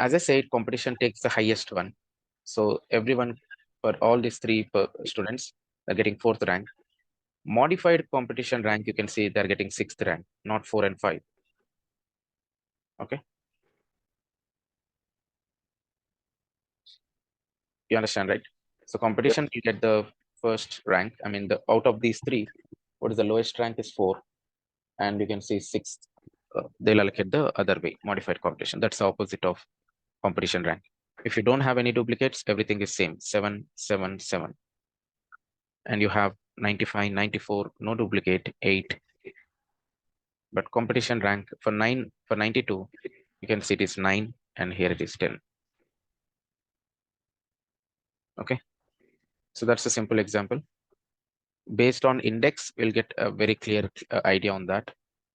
As I said, competition takes the highest one. So everyone, for all these 3 students, are getting 4th rank. Modified competition rank, you can see they're getting 6th rank, not 4 and 5. Okay. You understand, right? So competition will get the first rank. I mean, the out of these 3, what is the lowest rank is 4. And you can see 6th. They'll allocate the other way, modified competition. That's the opposite of competition rank. If you don't have any duplicates, everything is same, 7, 7, 7. And you have 95, 94, no duplicate, 8. But competition rank for 92, you can see it is 9, and here it is 10. Okay. So that's a simple example. Based on index, we'll get a very clear idea on that.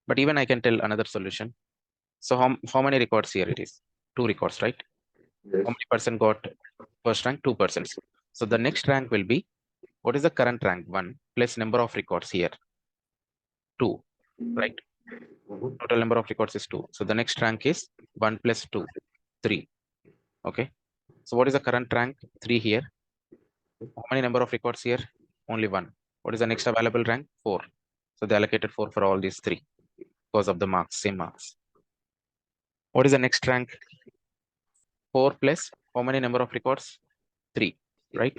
But even I can tell another solution. So how many records here it is? 2 records, right? Yes. How many person got first rank? 2 persons. So the next rank will be, what is the current rank? 1 plus number of records here, 2, right? Mhm. Total number of records is 2. So the next rank is 1 plus 2, 3. Okay. So what is the current rank? 3 here. How many number of records here? Only 1. What is the next available rank? 4. So they allocated 4 for all these 3 because of the marks, same marks. What is the next rank? 4 plus how many number of records? 3, right?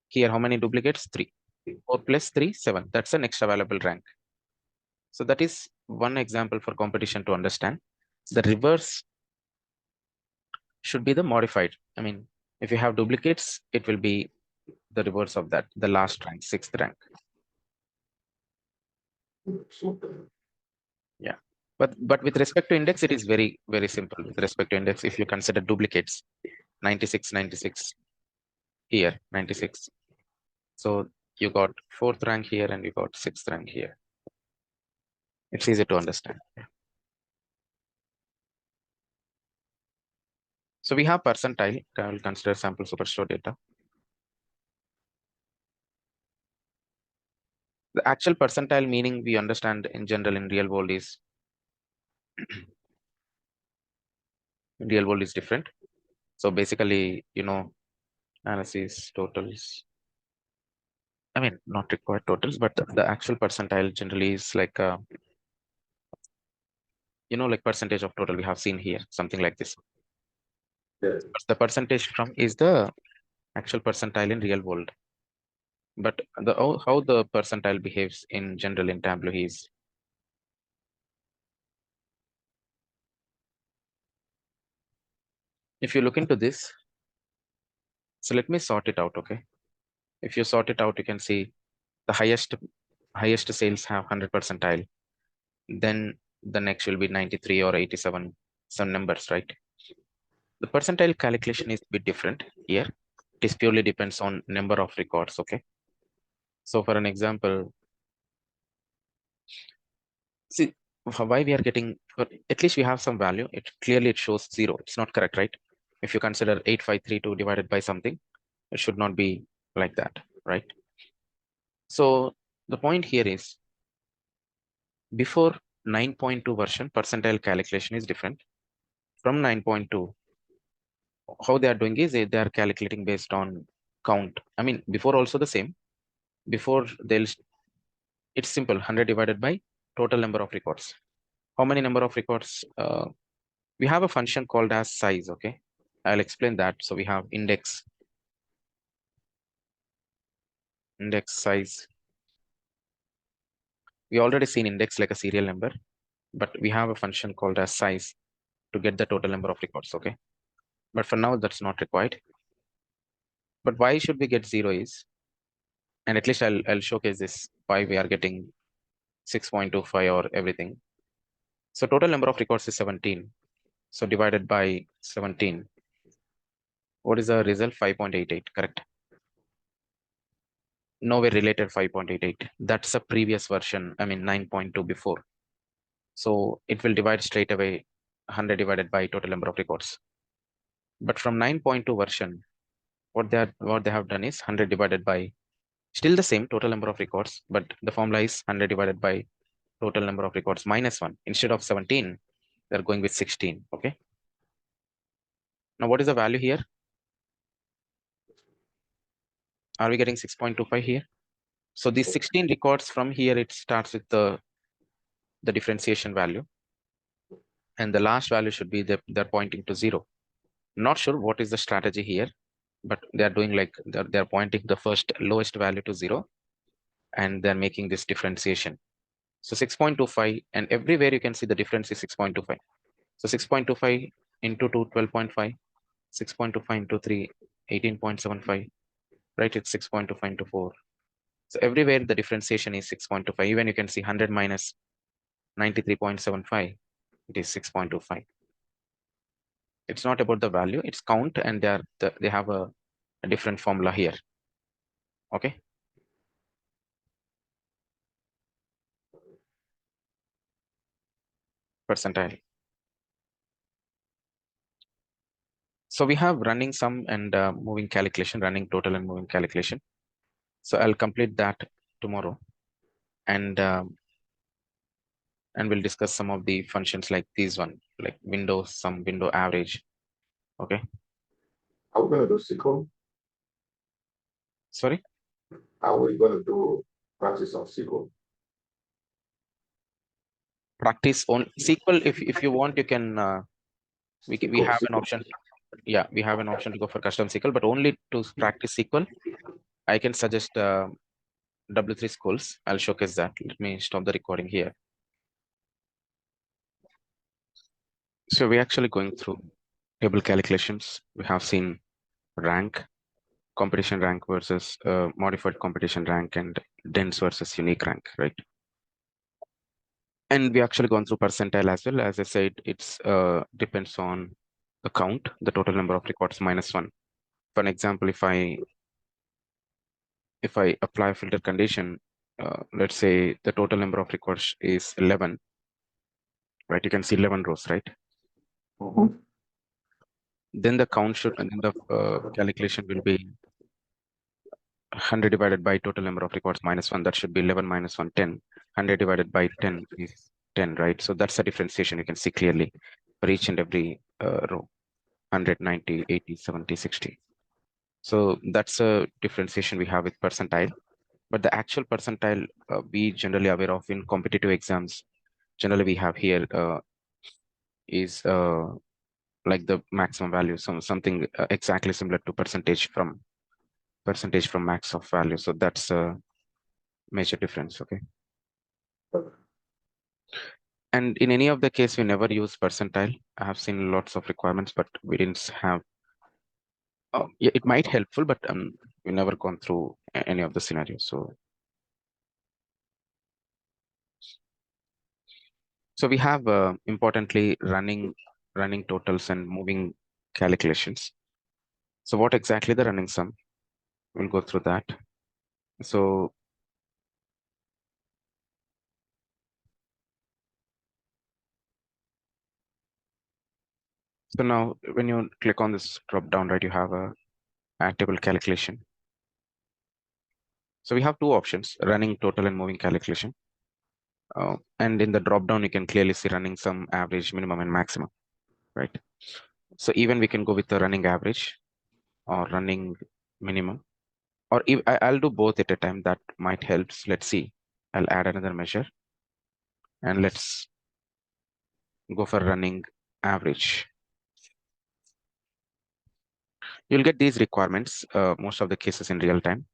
Here, how many duplicates? 3. 4 plus 3, 7. That's the next available rank. So that is one example for competition to understand. The reverse should be the modified. I mean, if you have duplicates, it will be the reverse of that, the last rank, 6th rank. Yeah. But with respect to index, it is very, very simple. With respect to index, if you consider duplicates, 96, 96, here, 96. So you got 4th rank here and you got 6th rank here. It's easy to understand. So we have percentile. I will consider sample superstore data. The actual percentile meaning we understand in general in real world is different. So basically, analysis totals. I mean, not required totals, but the actual percentile generally is like like percentage of total we have seen here, something like this. Yeah. But the percentage from is the actual percentile in real world. But how the percentile behaves in general in Tableau is, 。 . 。 . 。 . . . . . . . . . . . . . . . . . . . . . . . . . . . . . . . . . . . . . . . . . . . . . . . . . . . If you look into this, so let me sort it out, okay? If you sort it out, you can see the highest sales have 100 percentile. Then the next will be 93 or 87, some numbers, right? The percentile calculation is a bit different here. It is purely depends on number of records, okay? So for an example, see why we are getting, at least we have some value. It clearly it shows 0. It's not correct, right? If you consider 8532 divided by something, it should not be like that, right? So the point here is before 9.2 version, percentile calculation is different. From 9.2, how they are doing is they are calculating based on count. I mean, before also the same. Before it's simple, 100 divided by total number of records. How many number of records? We have a function called as size, okay? I'll explain that. So we have index size. We already seen index like a serial number, but we have a function called as size to get the total number of records, okay? But for now, that's not required. But why should we get 0 is, and at least I'll showcase this, why we are getting 6.25 or everything. So total number of records is 17. So divided by 17. What is the result? 5.88, correct? Nowhere related 5.88. That's a previous version, I mean 9.2 before. So it will divide straight away 100 divided by total number of records. But from 9.2 version, what they have done is 100 divided by still the same total number of records, but the formula is 100 divided by total number of records minus 1. Instead of 17, they're going with 16. Okay. Now, what is the value here? Are we getting 6.25 here? So these 16 records from here, it starts with the differentiation value. And the last value should be they're pointing to 0. Not sure what is the strategy here, but they're doing like they're pointing the first lowest value to 0, and they're making this differentiation. So 6.25, and everywhere you can see the difference is 6.25. So 6.25 into 2, 12.5, 6.25 into 3, 18.75, right? It's 6.25 into 4. So everywhere the differentiation is 6.25. Even you can see 100 minus 93.75, it is 6.25. It's not about the value, it's count, and they have a different formula here. Okay. Percentile. So we have running sum and moving calculation, running total and moving calculation. So I'll complete that tomorrow, and we'll discuss some of the functions like these one, like window sum, window average. Okay. Are we going to do SQL? Sorry. Are we going to do practice on SQL? Practice on SQL. If you want, you can. We have an option. Yeah, we have an option to go for custom SQL, but only to practice SQL. I can suggest W3 schools. I'll showcase that. Let me stop the recording here. So we're actually going through table calculations. We have seen rank, competition rank versus modified competition rank, and dense versus unique rank, right? And we actually gone through percentile as well. As I said, it's depends on the count, the total number of records minus 1. For an example, if I apply a filter condition, let's say the total number of records is 11, right? You can see 11 rows, right? Mhm. Then the count should, and then the calculation will be 100 divided by total number of records minus 1. That should be 11 minus 1, 10. 100 divided by 10 is 10, right? So that's a differentiation you can see clearly for each and every row. 100, 90, 80, 70, 60. So that's a differentiation we have with percentile. But the actual percentile we generally aware of in competitive exams, generally we have here is like the maximum value, something exactly similar to percentage from max of value. So that's a major difference. Okay. And in any of the case, we never use percentile. I have seen lots of requirements, but we didn't have. Yeah, it might helpful, but we never gone through any of the scenarios. So we have importantly running totals and moving calculations. So what exactly the running sum? We'll go through that. So now when you click on this drop down, right, you have a add table calculation. So we have two options, running total and moving calculation. And in the drop down, you can clearly see running sum, average, minimum, and maximum, right? So even we can go with the running average or running minimum, or if I'll do both at a time. That might help. Let's see. I'll add another measure and let's go for running average. You'll get these requirements, most of the cases in real time.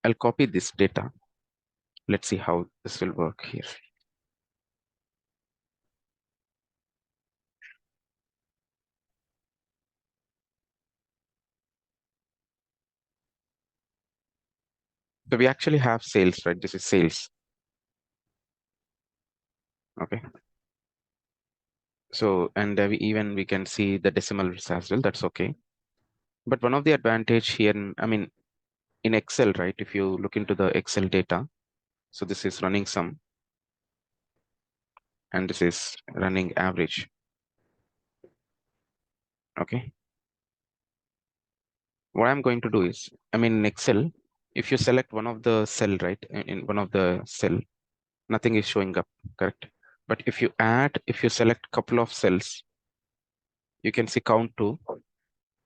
I'll copy this data. Let's see how this will work here. So we actually have sales, right? This is sales. Okay. So, and we can see the decimals as well. That's okay. But one of the advantage here, I mean, in Excel, right? If you look into the Excel data, so this is running sum, and this is running average. Okay. What I'm going to do is, I mean, in Excel, if you select one of the cell, right, in one of the cell, nothing is showing up, correct? But if you select couple of cells, you can see count two,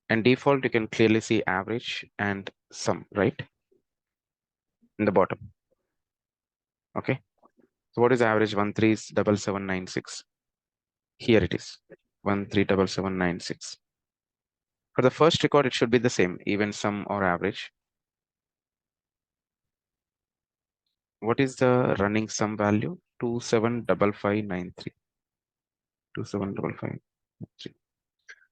and default, you can clearly see average and sum, right? In the bottom. Okay. So what is average? 137796. Here it is. 137796. For the first record, it should be the same, even sum or average. What is the running sum value? 275593. 275593.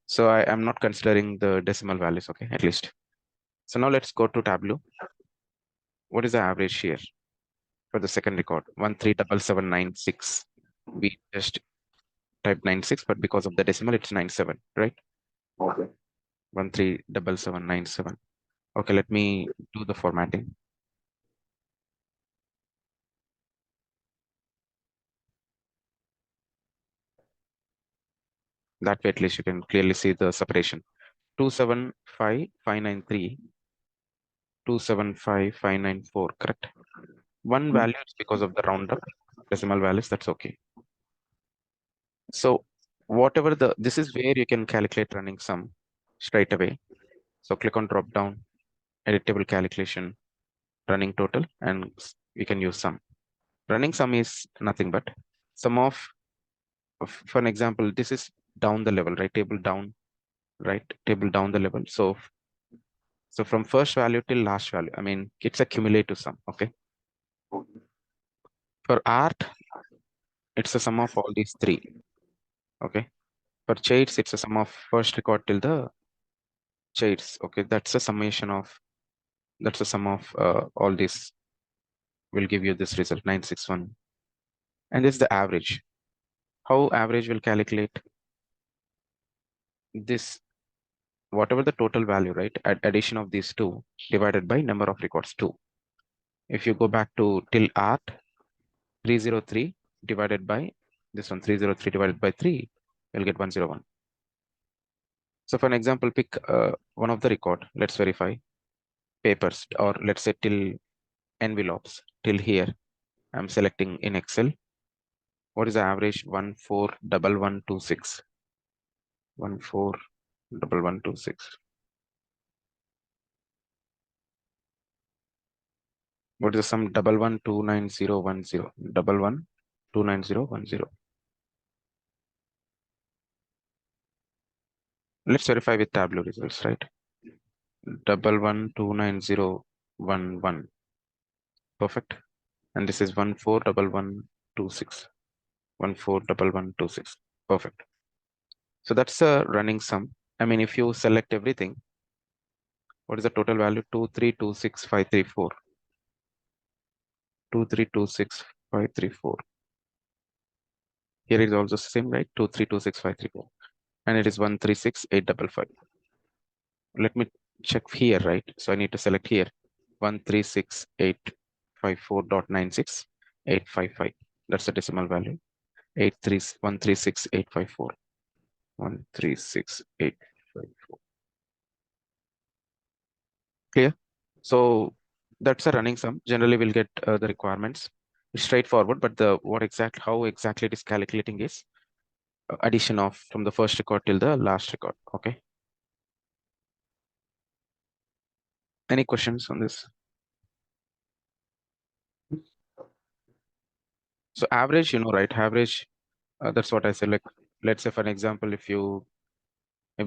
So I am not considering the decimal values, okay, at least. So now let's go to Tableau. What is the average here for the second record? 137796. We just typed 96, but because of the decimal, it's 97, right? Okay. 137797. Okay, let me do the formatting. That way, at least you can clearly see the separation. 275593, 275594, correct? One value is because of the roundup decimal values, that's okay. So whatever this is where you can calculate running sum straight away. So click on drop down, edit table calculation, running total, and we can use sum. Running sum is nothing but sum for an example, this is down the level, right? Table down, right? Table down the level. So from first value till last value, I mean, it's a cumulative sum, okay? For art, it's a sum of all these three, okay? For shades, it's a sum of first record till the shades, okay? That's a summation of, that's a sum of all these will give you this result, 961. And this is the average. How average will calculate this, whatever the total value, right? Addition of these two divided by number of records, two. If you go back to till art, 303 divided by this one, 303 divided by 3, you'll get 101. So for an example, pick one of the record. Let's verify papers, or let's say till envelopes, till here. I'm selecting in Excel. What is the average? 141126. 141126. What is the sum? 11,29010. 11,29010. Let's verify with Tableau results, right? 11,29011. Perfect. and this is 141126. 141126. Perfect. So that's a running sum. I mean, if you select everything, what is the total value? 2326534. 2326534. Here is also same, right? 2326534. And it is 136855. Let me check here, right? So I need to select here 136,854.96855. That's the decimal value. 136,854. 136,854. Clear? So that's a running sum. Generally, we'll get the requirements. It's straightforward, but how exactly it is calculating is addition of from the first record till the last record. Okay. Any questions on this? So average, right? Average. That's what I said. Like, let's say for an example, if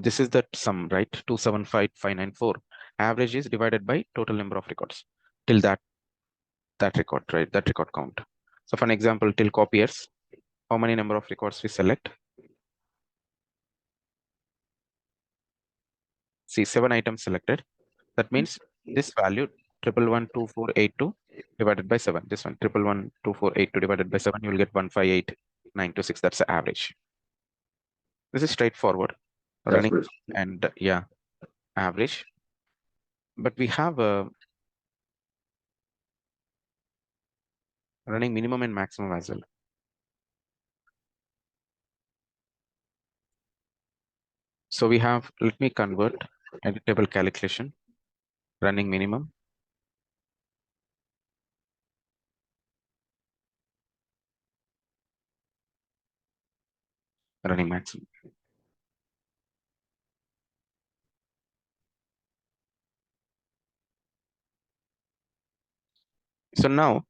this is the sum, right? 275,594. Average is divided by total number of records till that record, right? That record count. So for an example, till copiers, how many number of records we select? See, 7 items selected. That means this value 1112482 divided by 7. This one 1112482 divided by 7, you will get 158926. That's the average. This is straightforward. That's Running great. and yeah, average. But we have a running minimum and maximum as well. So we have, let me convert editable calculation, running minimum, running maximum. So now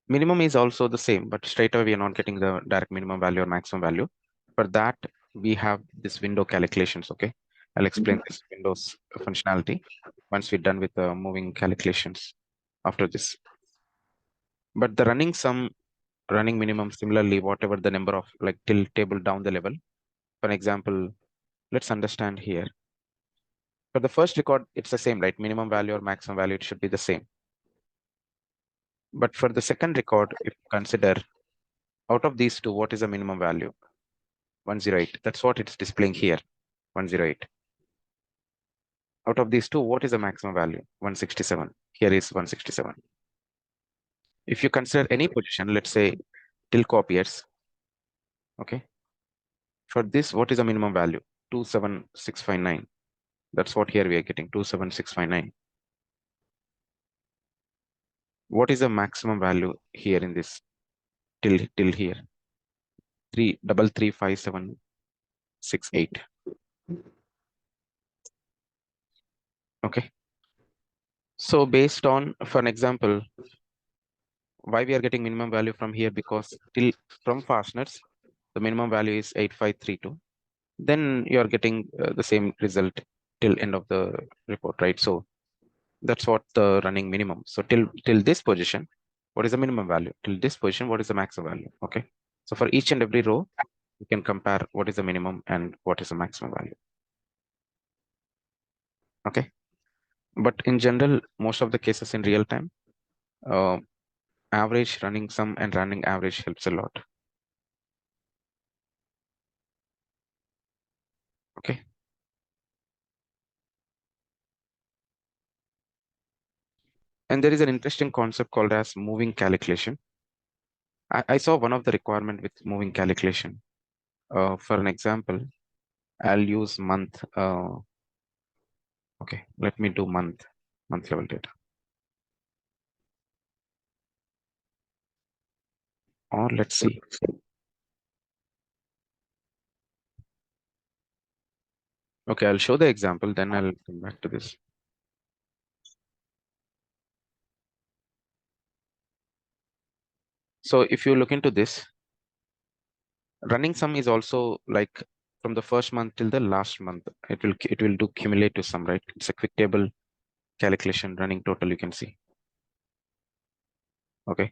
minimum is also the same, but straight away we are not getting the direct minimum value or maximum value. For that, we have this window calculations. Okay, I'll explain this Windows functionality once we're done with the moving calculations after this. But the running sum, running minimum, similarly, whatever the number of like till table down the level. For example, let's understand here. For the first record, it's the same, right? Minimum value or maximum value, it should be the same. But for the second record, if you consider out of these two, what is the minimum value? 108. That's what it's displaying here. 108. Out of these two, what is the maximum value? 167. Here is 167. If you consider any position, let's say till copiers, okay. For this, what is the minimum value? 27659. That's what here we are getting, 27659. What is the maximum value here in this till here? 3335768. Okay. So based on, for an example, why we are getting minimum value from here? Because till from fasteners, the minimum value is 8532. Then you are getting the same result till end of the report, right? So that's what the running minimum. So till this position, what is the minimum value? Till this position, what is the maximum value? Okay. So for each and every row, you can compare what is the minimum and what is the maximum value. Okay. But in general, most of the cases in real time, uh, average running sum and running average helps a lot. Okay. And there is an interesting concept called as moving calculation. I saw one of the requirement with moving calculation. For an example, I'll use month. Okay, let me do month level data. Or let's see. Okay, I'll show the example, then I'll come back to this. So if you look into this, running sum is also like from the first month till the last month. It will do cumulative sum, right? It's a quick table calculation running total, you can see. Okay.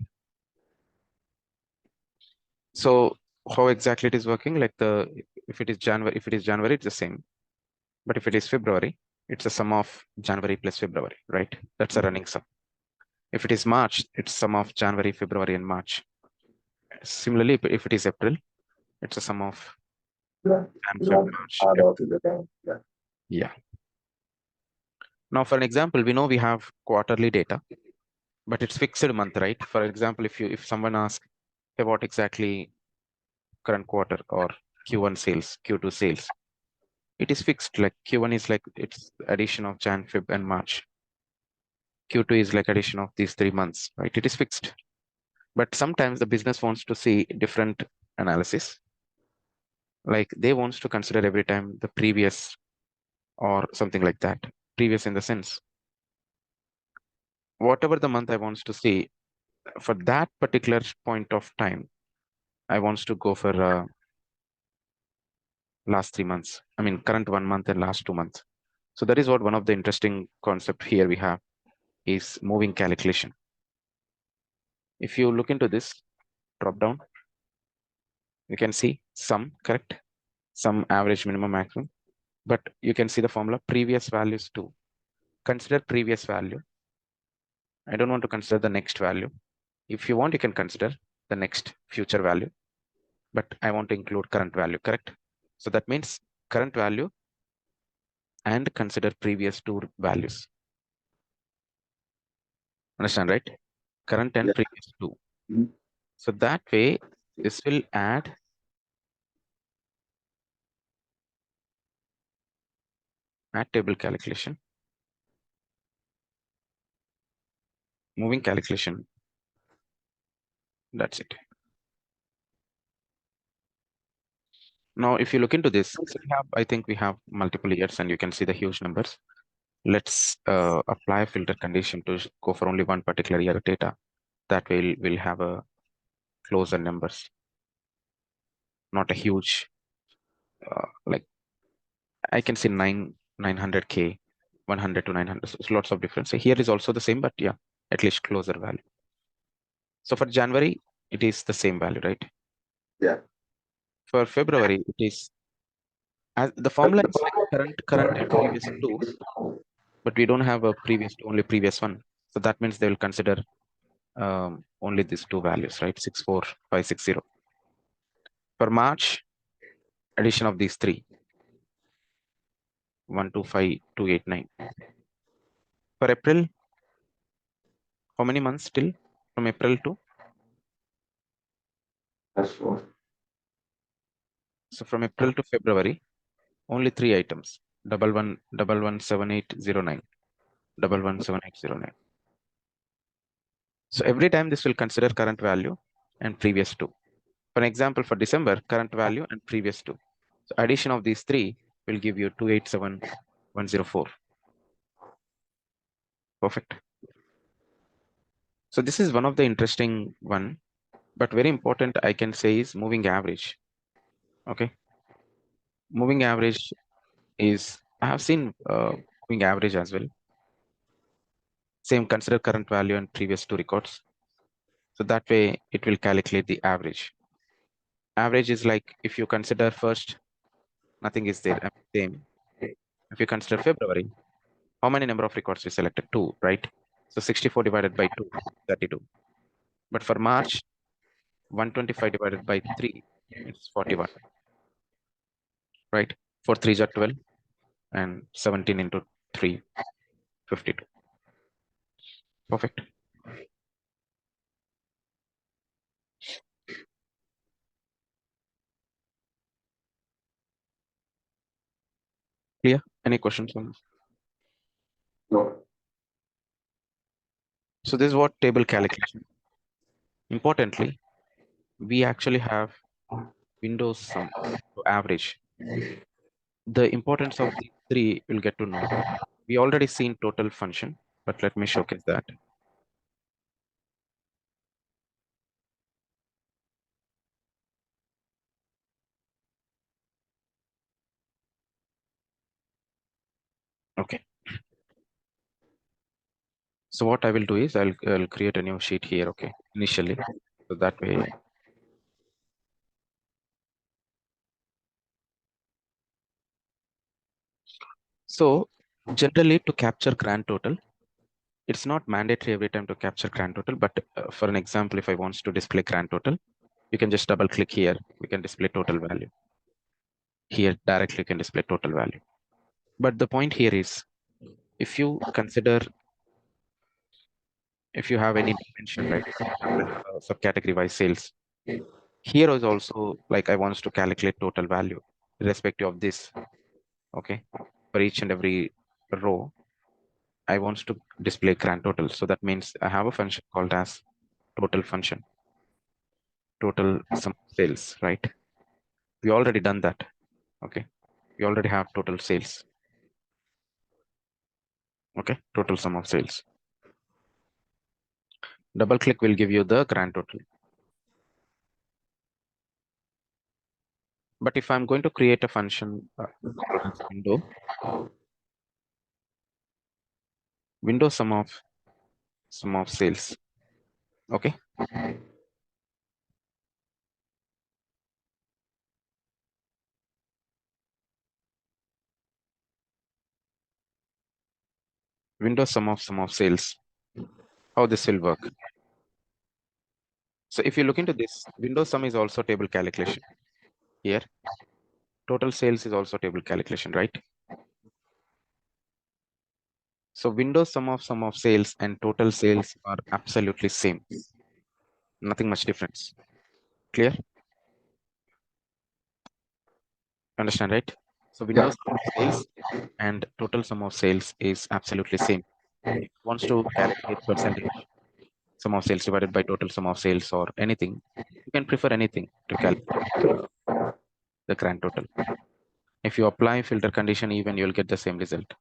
So how exactly it is working? Like if it is January, it's the same. But if it is February, it's a sum of January plus February, right? That's a running sum. If it is March, it's sum of January, February, and March. Similarly, if it is April, it's a sum of Yeah. Jan, You Feb, don't March, add up April. to the bank. Yeah. Yeah. Now, for an example, we know we have quarterly data, but it's fixed month, right? For example, if someone asks, hey, what exactly current quarter or Q1 sales, Q2 sales, it is fixed. Like Q1 is like it's addition of Jan, Feb, and March. Q2 is like addition of these 3 months, right? It is fixed. But sometimes the business wants to see different analysis. Like they wants to consider every time the previous or something like that. Previous in the sense, whatever the month I wants to see for that particular point of time, I wants to go for last 3 months. I mean, current 1 month and last 2 months. So that is what one of the interesting concept here we have is moving calculation. If you look into this drop down, you can see sum, correct? Sum, average, minimum, maximum. But you can see the formula previous values too. Consider previous value. I don't want to consider the next value. If you want, you can consider the next future value, but I want to include current value, correct? So that means current value and consider previous two values. Understand, right? Current and Yeah. previous two. Mhm. So that way, this will add table calculation, moving calculation. That's it. Now, if you look into this, so I think we have multiple years and you can see the huge numbers. Let's apply a filter condition to go for only one particular year data. That way we'll have a closer numbers, not a huge, like I can say 900K, 100 to 900. So it's lots of difference. So here is also the same, but yeah, at least closer value. So for January, it is the same value, right? Yeah. For February, it is as the formula is like current and previous two, but we don't have a previous two, only previous one. So that means they will consider only these two values, right? 64560. For March, addition of these three, 125289. For April, how many months still from April to? That's for So from April to February, only three items: 11117809, 117809. So every time this will consider current value and previous two. For example, for December, current value and previous two. So addition of these three will give you 287104. Perfect. So this is one of the interesting one, but very important I can say is moving average. Okay. Moving average is, I have seen moving average as well. Same, consider current value and previous two records. So that way it will calculate the average. Average is like if you consider first, nothing is there, same. If you consider February, how many number of records we selected? Two, right? So 64 divided by 2, 32. But for March, 125 divided by 3, it's 41, right? 4 3s are 12 and 17 into 3, 52. Perfect. Clear? Any questions on this? no. So this is what table calculation. Importantly, we actually have Windows sum to average. The importance of these three we'll get to know. We already seen total function, but let me showcase that. Okay. So what I will do is I'll create a new sheet here, okay, initially. So that way, so generally to capture grand total, it's not mandatory every time to capture grand total, but for an example, if I want to display grand total, you can just double click here. We can display total value. Here directly you can display total value. But the point here is, if you consider, if you have any dimension, right? For example, subcategory wise sales, here is also like I want to calculate total value irrespective of this. Okay. For each and every row, I want to display grand total. So that means I have a function called as total function, total sum of sales, right? We already done that. Okay. We already have total sales. Okay. Total sum of sales. Double click will give you the grand total. But if I'm going to create a function called as window sum of sales. Okay. Window sum of sales. How this will work. So if you look into this, window sum is also table calculation. Here, total sales is also table calculation, right? So window sum of sales and total sales are absolutely same. Nothing much difference. Clear? Understand, right? So window Yeah. sum of sales and total sum of sales is absolutely same. If you wants to calculate percentage sum of sales divided by total sum of sales or anything, you can prefer anything to calculate the grand total. If you apply filter condition, even you'll get the same result.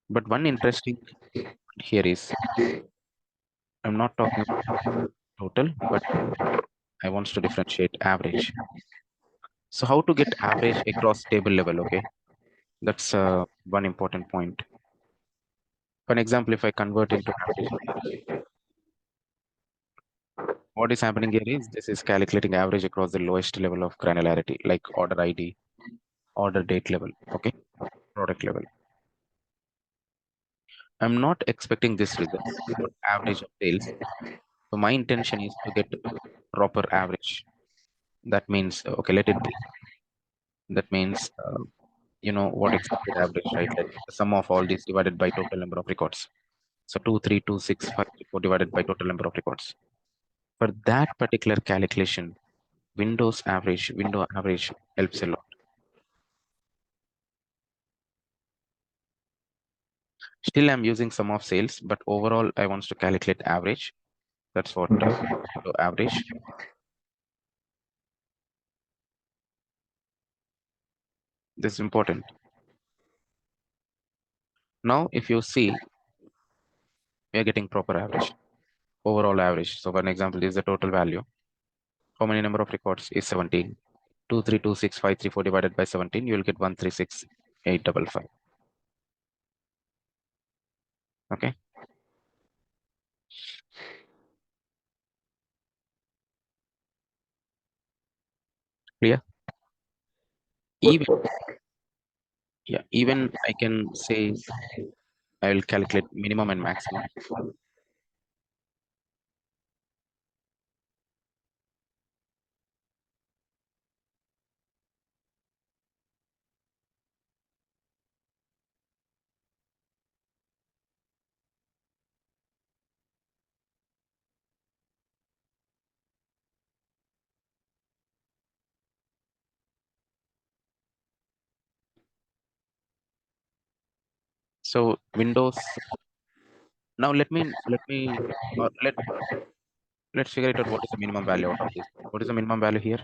But one interesting here is I'm not talking about total, but I want to differentiate average. So how to get average across table level? Okay, that's one important point. For an example, if I convert into average here, what is happening here is this is calculating average across the lowest level of granularity, like order ID, order date level, okay, product level. I'm not expecting this result for average of sales. So my intention is to get proper average. That means, okay, let it be. That means, you know, what expected average, right? Like the sum of all these divided by total number of records. So 2, 3, 2, 6, 5, 3, 4 divided by total number of records. For that particular calculation, window average helps a lot. Still, I'm using sum of sales, but overall, I want to calculate average. That's what window average. This is important. Now, if you see, we are getting proper average, overall average. So, for an example, this is the total value. How many number of records is 17? 2326534 divided by 17, you will get 136,855. Okay. Clear? Even, yeah, even I can say I will calculate minimum and maximum. So Windows. Now let's figure it out. What is the minimum value out of this? What is the minimum value here?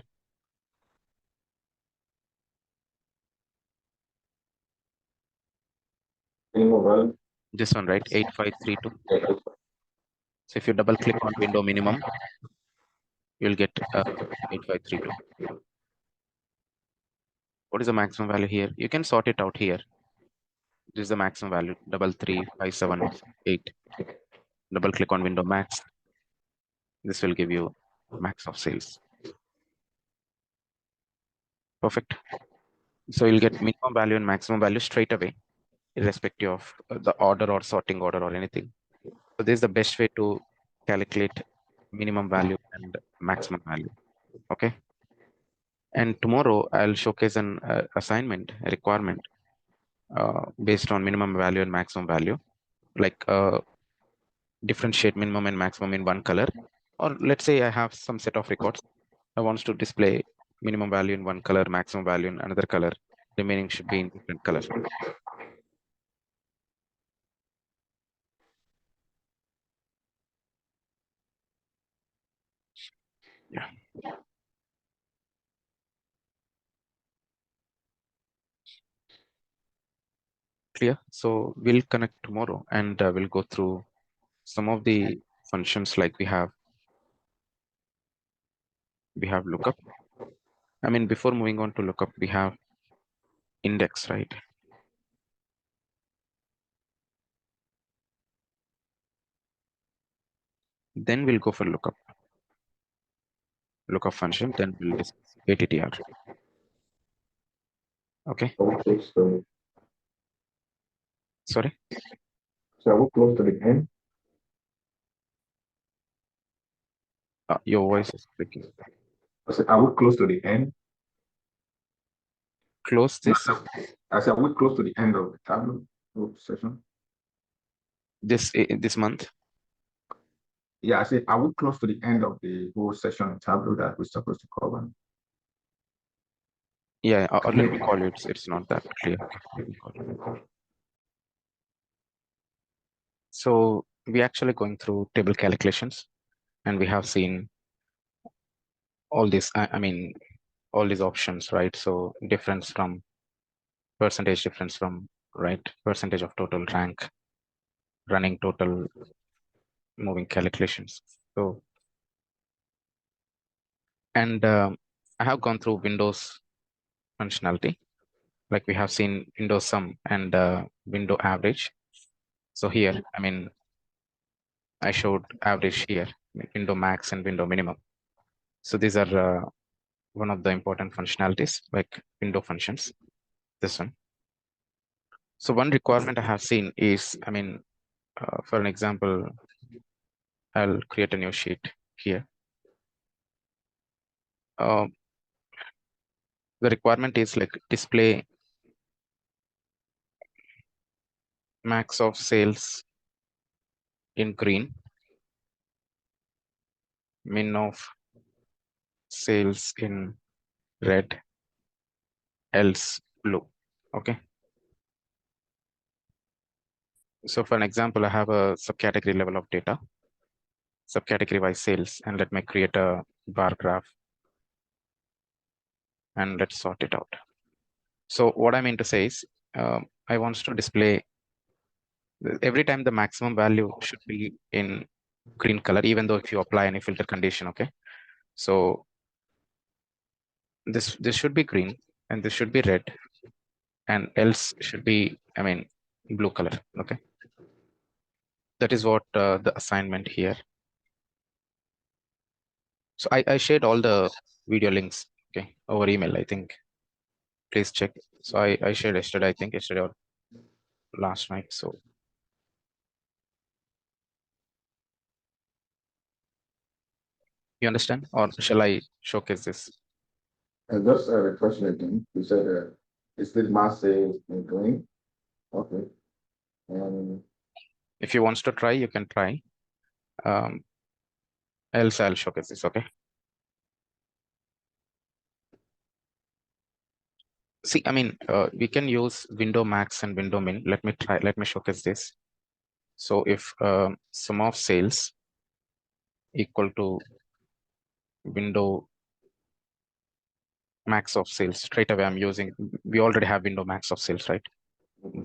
Minimum value. This one, right? 8532. So if you double click on window minimum, you'll get 8532. What is the maximum value here? You can sort it out here. This is the maximum value, 33578. Double click on window max. This will give you max of sales. Perfect. So you'll get minimum value and maximum value straight away, irrespective of the order or sorting order or anything. So this is the best way to calculate minimum value and maximum value. Okay. And tomorrow I'll showcase an assignment, a requirement based on minimum value and maximum value, like differentiate minimum and maximum in one color. Or let's say I have some set of records. I want to display minimum value in one color, maximum value in another color. Remaining should be in different color. Yeah, clear. So we'll connect tomorrow and we'll go through some of the functions like we have lookup. I mean, before moving on to lookup, we have index, right? Then we'll go for lookup function. Then we'll discuss ATTR. Okay. Okay, so Sorry. are we close to the end? Your voice is breaking. I said, are we close to the end? Close this. I said, are we close to the end of the Tableau session? This month. Yeah, I said, are we close to the end of the whole session in Tableau that we're supposed to cover? Yeah, or let me call you. It's not that clear. Okay, let me call you. So we actually going through table calculations, and we have seen all this. I mean, all these options, right? So difference from percentage, difference from right percentage of total rank, running total, moving calculations. So and I have gone through Windows functionality, like we have seen Windows sum and window average. So here, I mean, I showed average here, window max and window minimum. So these are one of the important functionalities like window functions, this one. So one requirement I have seen is, I mean, for an example, I'll create a new sheet here. Uh, the requirement is like display max of sales in green, min of sales in red, else blue. Okay. So for an example, I have a subcategory level of data, subcategory by sales, and let me create a bar graph and let's sort it out. So what I mean to say is, I want to display every time the maximum value should be in green color, even though if you apply any filter condition, okay? So this should be green and this should be red and else should be, I mean, blue color, okay? That is what the assignment here. So I shared all the video links, okay, over email, I think. Please check. So I shared yesterday, I think yesterday or last night. So you understand, or shall I showcase this? And just a question again. You said is the mass sales in green? Okay. And If you want to try, you can try. Else I'll showcase this, okay? See, I mean, we can use window max and window min. Let me showcase this. So if sum of sales equal to window max of sales, straight away I'm using, we already have window max of sales, right?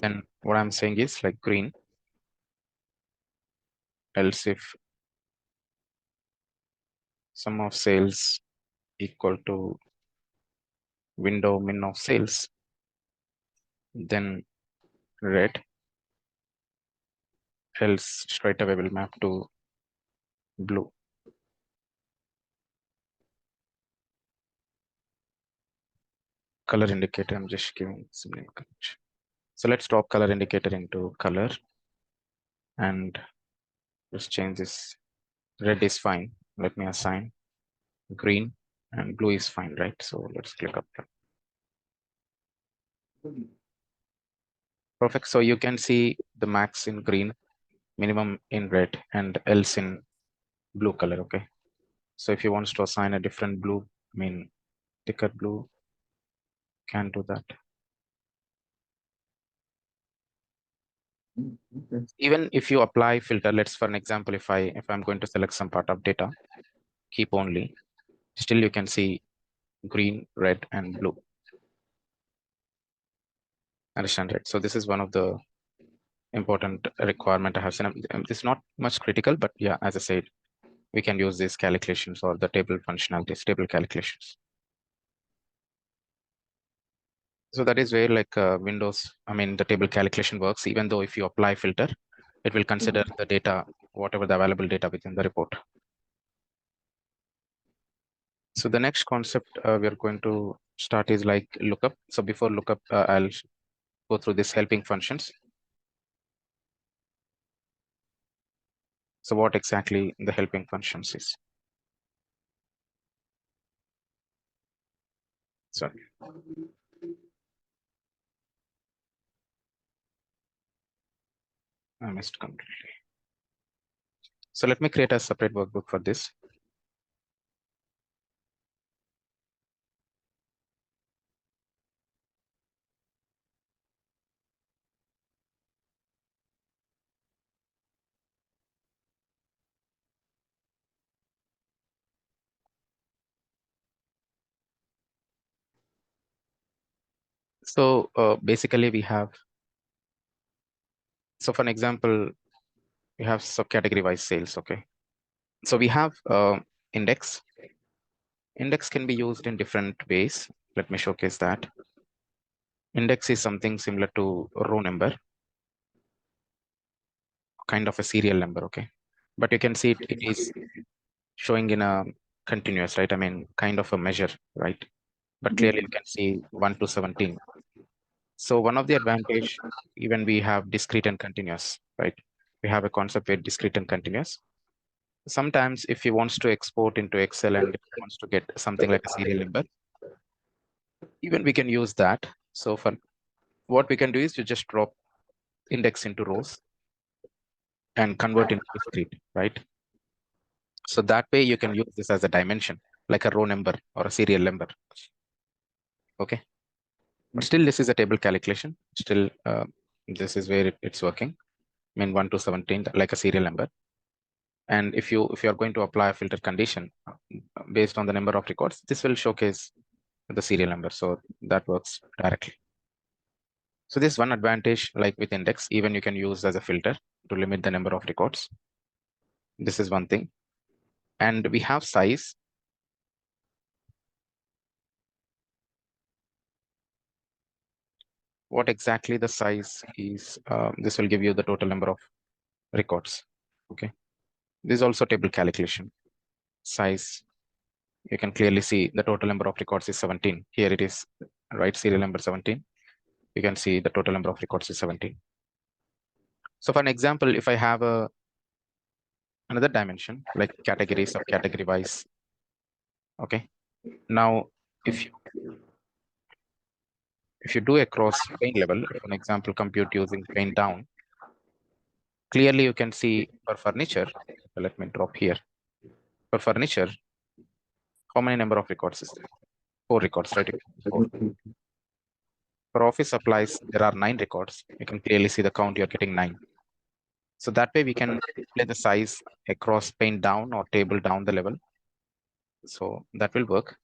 Then what I'm saying is like green, else if sum of sales equal to window min of sales, then red, else straight away will map to blue. Color indicator, I'm just giving some name convention. So let's drop color indicator into color and just change this. Red is fine. Let me assign green, and blue is fine, right? So let's click apply. Perfect. So you can see the max in green, minimum in red, and else in blue color. Okay. So if you want to assign a different blue, I mean thicker blue, can do that. Even if you apply filter, let's for an example, if I'm going to select some part of data, keep only, still you can see green, red, and blue. Understand, right? So this is one of the important requirement I have seen. This is not much critical, but yeah, as I said, we can use these calculations or the table functionalities, table calculations. So that is where like Windows, I mean, the table calculation works. Even though if you apply filter, it will consider the data, whatever the available data within the report. So the next concept we're going to start is like lookup. So before lookup, I'll go through this helping functions. So what exactly the helping functions is? Sorry. I missed completely. So let me create a separate workbook for this. So basically we have, so for an example, we have subcategory wise sales. Okay. So we have index. Index can be used in different ways. Let me showcase that. Index is something similar to row number, kind of a serial number. Okay. But you can see it is showing in a continuous, right? I mean, kind of a measure, right? But clearly you can see 1 to 17. So one of the advantage, even we have discrete and continuous, right? We have a concept with discrete and continuous. Sometimes if you wants to export into Excel and wants to get something like a serial number, even we can use that. So for what we can do is you just drop index into rows and convert into discrete, right? So that way you can use this as a dimension, like a row number or a serial number. Okay. But still, this is a table calculation. Still, this is where it's working. I mean, 1 to 17, like a serial number. And if you are going to apply a filter condition based on the number of records, this will showcase the serial number. So that works directly. So this one advantage, like with index, even you can use as a filter to limit the number of records. This is one thing. And we have size. What exactly the size is, this will give you the total number of records. Okay. This is also table calculation. Size, you can clearly see the total number of records is 17. Here it is, right? Serial number 17. You can see the total number of records is 17. So for an example, if I have another dimension like categories of category wise, okay. Now, if you do across pane level, for an example, compute using pane down, clearly you can see for furniture. Let me drop here. For furniture, how many number of records is there? 4 records, right? Four. For office supplies, there are 9 records. You can clearly see the count, you're getting 9. So that way we can play the size across pane down or table down the level. So that will work.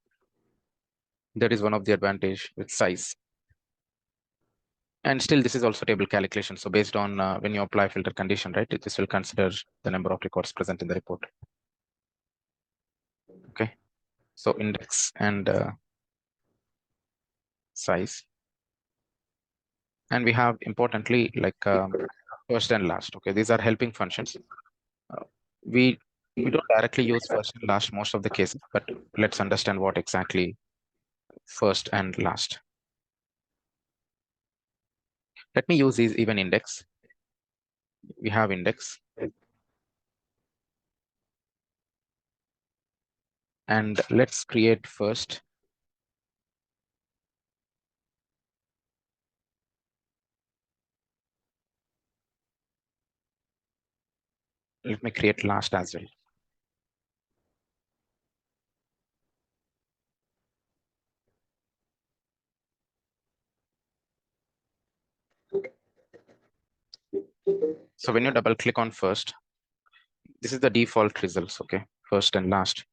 That is one of the advantage with size. And still, this is also table calculation. So based on when you apply filter condition, right, this will consider the number of records present in the report. Okay. So index and size. And we have importantly like first and last. Okay, these are helping functions. Uh, we we don't directly use first and last most of the cases, but let's understand what exactly first and last. Let me use these even index. We have index, and let's create first. Let me create last as well. So when you double click on first, this is the default results. Okay, first and last.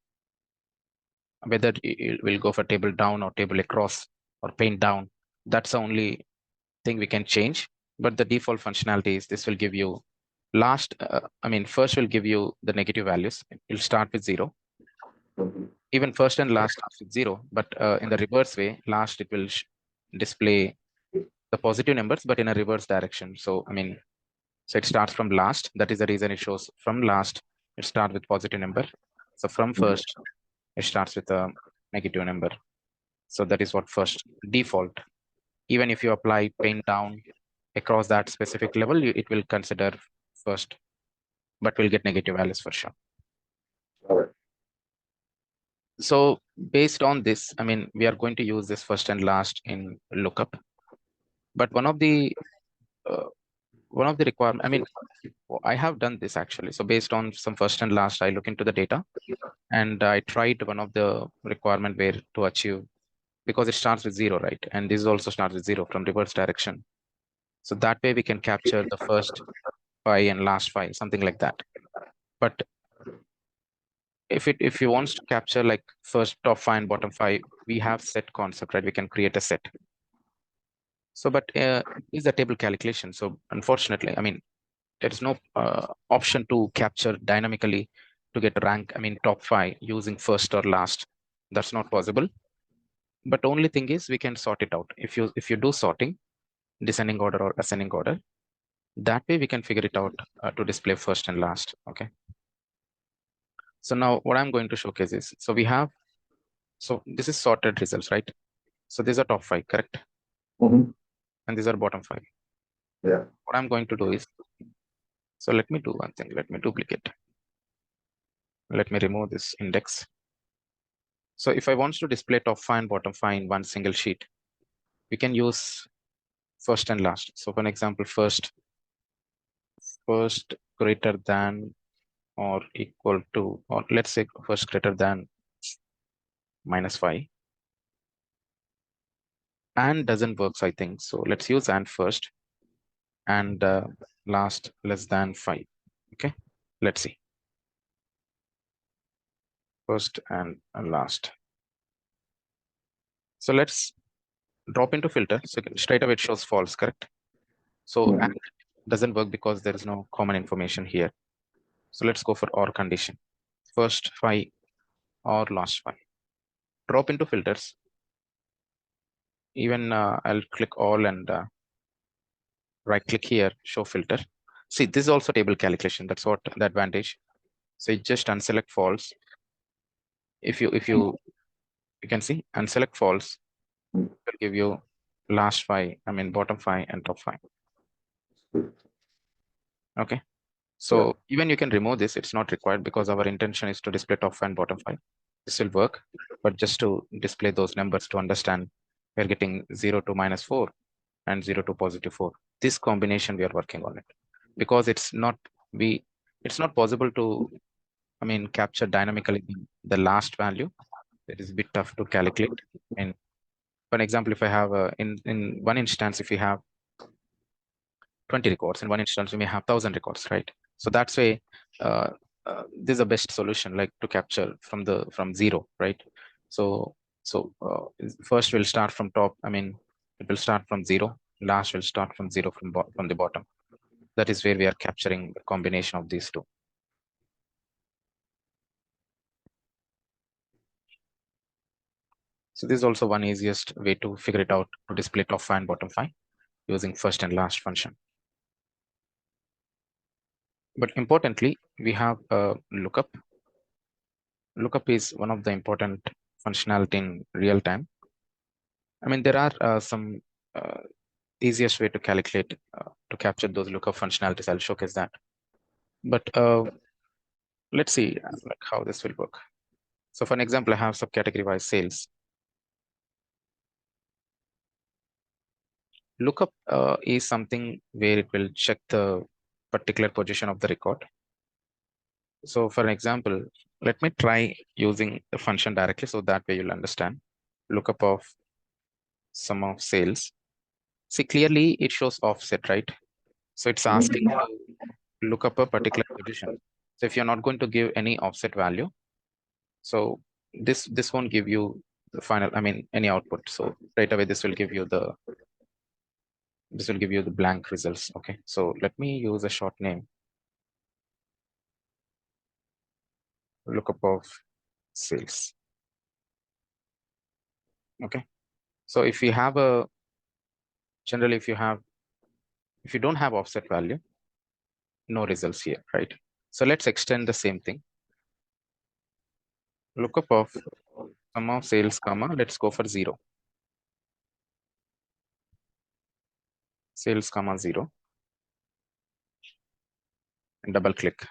Whether it will go for table down or table across or pane down, that's the only thing we can change. But the default functionality is this will give you last. First will give you the negative values. It will start with 0. Even first and last starts with 0, but in the reverse way, last it will display the positive numbers, but in a reverse direction. So so it starts from last. That is the reason it shows from last. It starts with positive number. So from first, it starts with a negative number. So that is what first default. Even if you apply pane down across that specific level, it will consider first, but will get negative values for sure. All right. So based on this, we are going to use this first and last in lookup. But uh, one of the requirement, I have done this actually. So based on some first and last, I look into the data and I tried one of the requirement where to achieve, because it starts with 0, right? And this also starts with 0 from reverse direction. So that way we can capture the first 5 and last 5, something like that. But if you wants to capture like first top 5 and bottom 5, we have set concept, right? We can create a set. So, but is a table calculation. So unfortunately, there is no option to capture dynamically to get rank, top 5 using first or last. That's not possible. But only thing is we can sort it out. If you do sorting, descending order or ascending order, that way we can figure it out to display first and last. Okay. So now what I'm going to showcase is, so this is sorted results, right? So these are top 5, correct? Mhm. And these are bottom 5. Yeah. What I'm going to do is, so let me do one thing. Let me duplicate. Let me remove this index. So if I want to display top 5 and bottom 5 in one single sheet, we can use first and last. So for an example, first greater than or equal to, or let's say first greater than -5. And doesn't work, so I think. So let's use and first, and last less than 5. Okay, let's see. First and last. So let's drop into filter. So straight away it shows false, correct? So and Mhm. doesn't work because there is no common information here. So let's go for or condition. First 5 or last 5. Drop into filters. Even I'll click all and right click here, show filter. See, this is also table calculation. That's what the advantage. So you just unselect false. If you can see unselect false, it will give you last 5, bottom 5 and top 5. Okay. Yeah. So even you can remove this, it's not required because our intention is to display top 5 and bottom 5. This will work, but just to display those numbers to understand, we're getting 0 to -4 and 0 to +4. This combination we are working on it because it's not possible to capture dynamically the last value. It is a bit tough to calculate. And for example, if I have in one instance, if we have 20 records, in one instance we may have 1,000 records, right? So that's why uh, this is the best solution, like to capture from 0, right? So first we'll start from top. It will start from 0. Last will start from 0 from the bottom. That is where we are capturing the combination of these two. So this is also one easiest way to figure it out, to display top 5 and bottom 5. using first and last function. But importantly, we have a lookup. Lookup is one of the important functionality in real time. I mean, there are some easiest way to calculate to capture those lookup functionalities. I'll showcase that. But let's see like how this will work. So for an example, I have subcategory wise sales. Lookup is something where it will check the particular position of the record. So for an example, let me try using the function directly so that way you'll understand. Lookup of sum of sales. See, clearly it shows offset, right? So it's asking to look up a particular position. So if you're not going to give any offset value, so this won't give you the final, I mean, any output. So right away, this will give you the blank results. Okay, so let me use a short name. Lookup of sales. Okay, so if you have a generally if you don't have offset value, no results here, right? So let's extend the same thing. Lookup of sum of sales, comma, let's go for 0. Sales, comma, 0. And double click.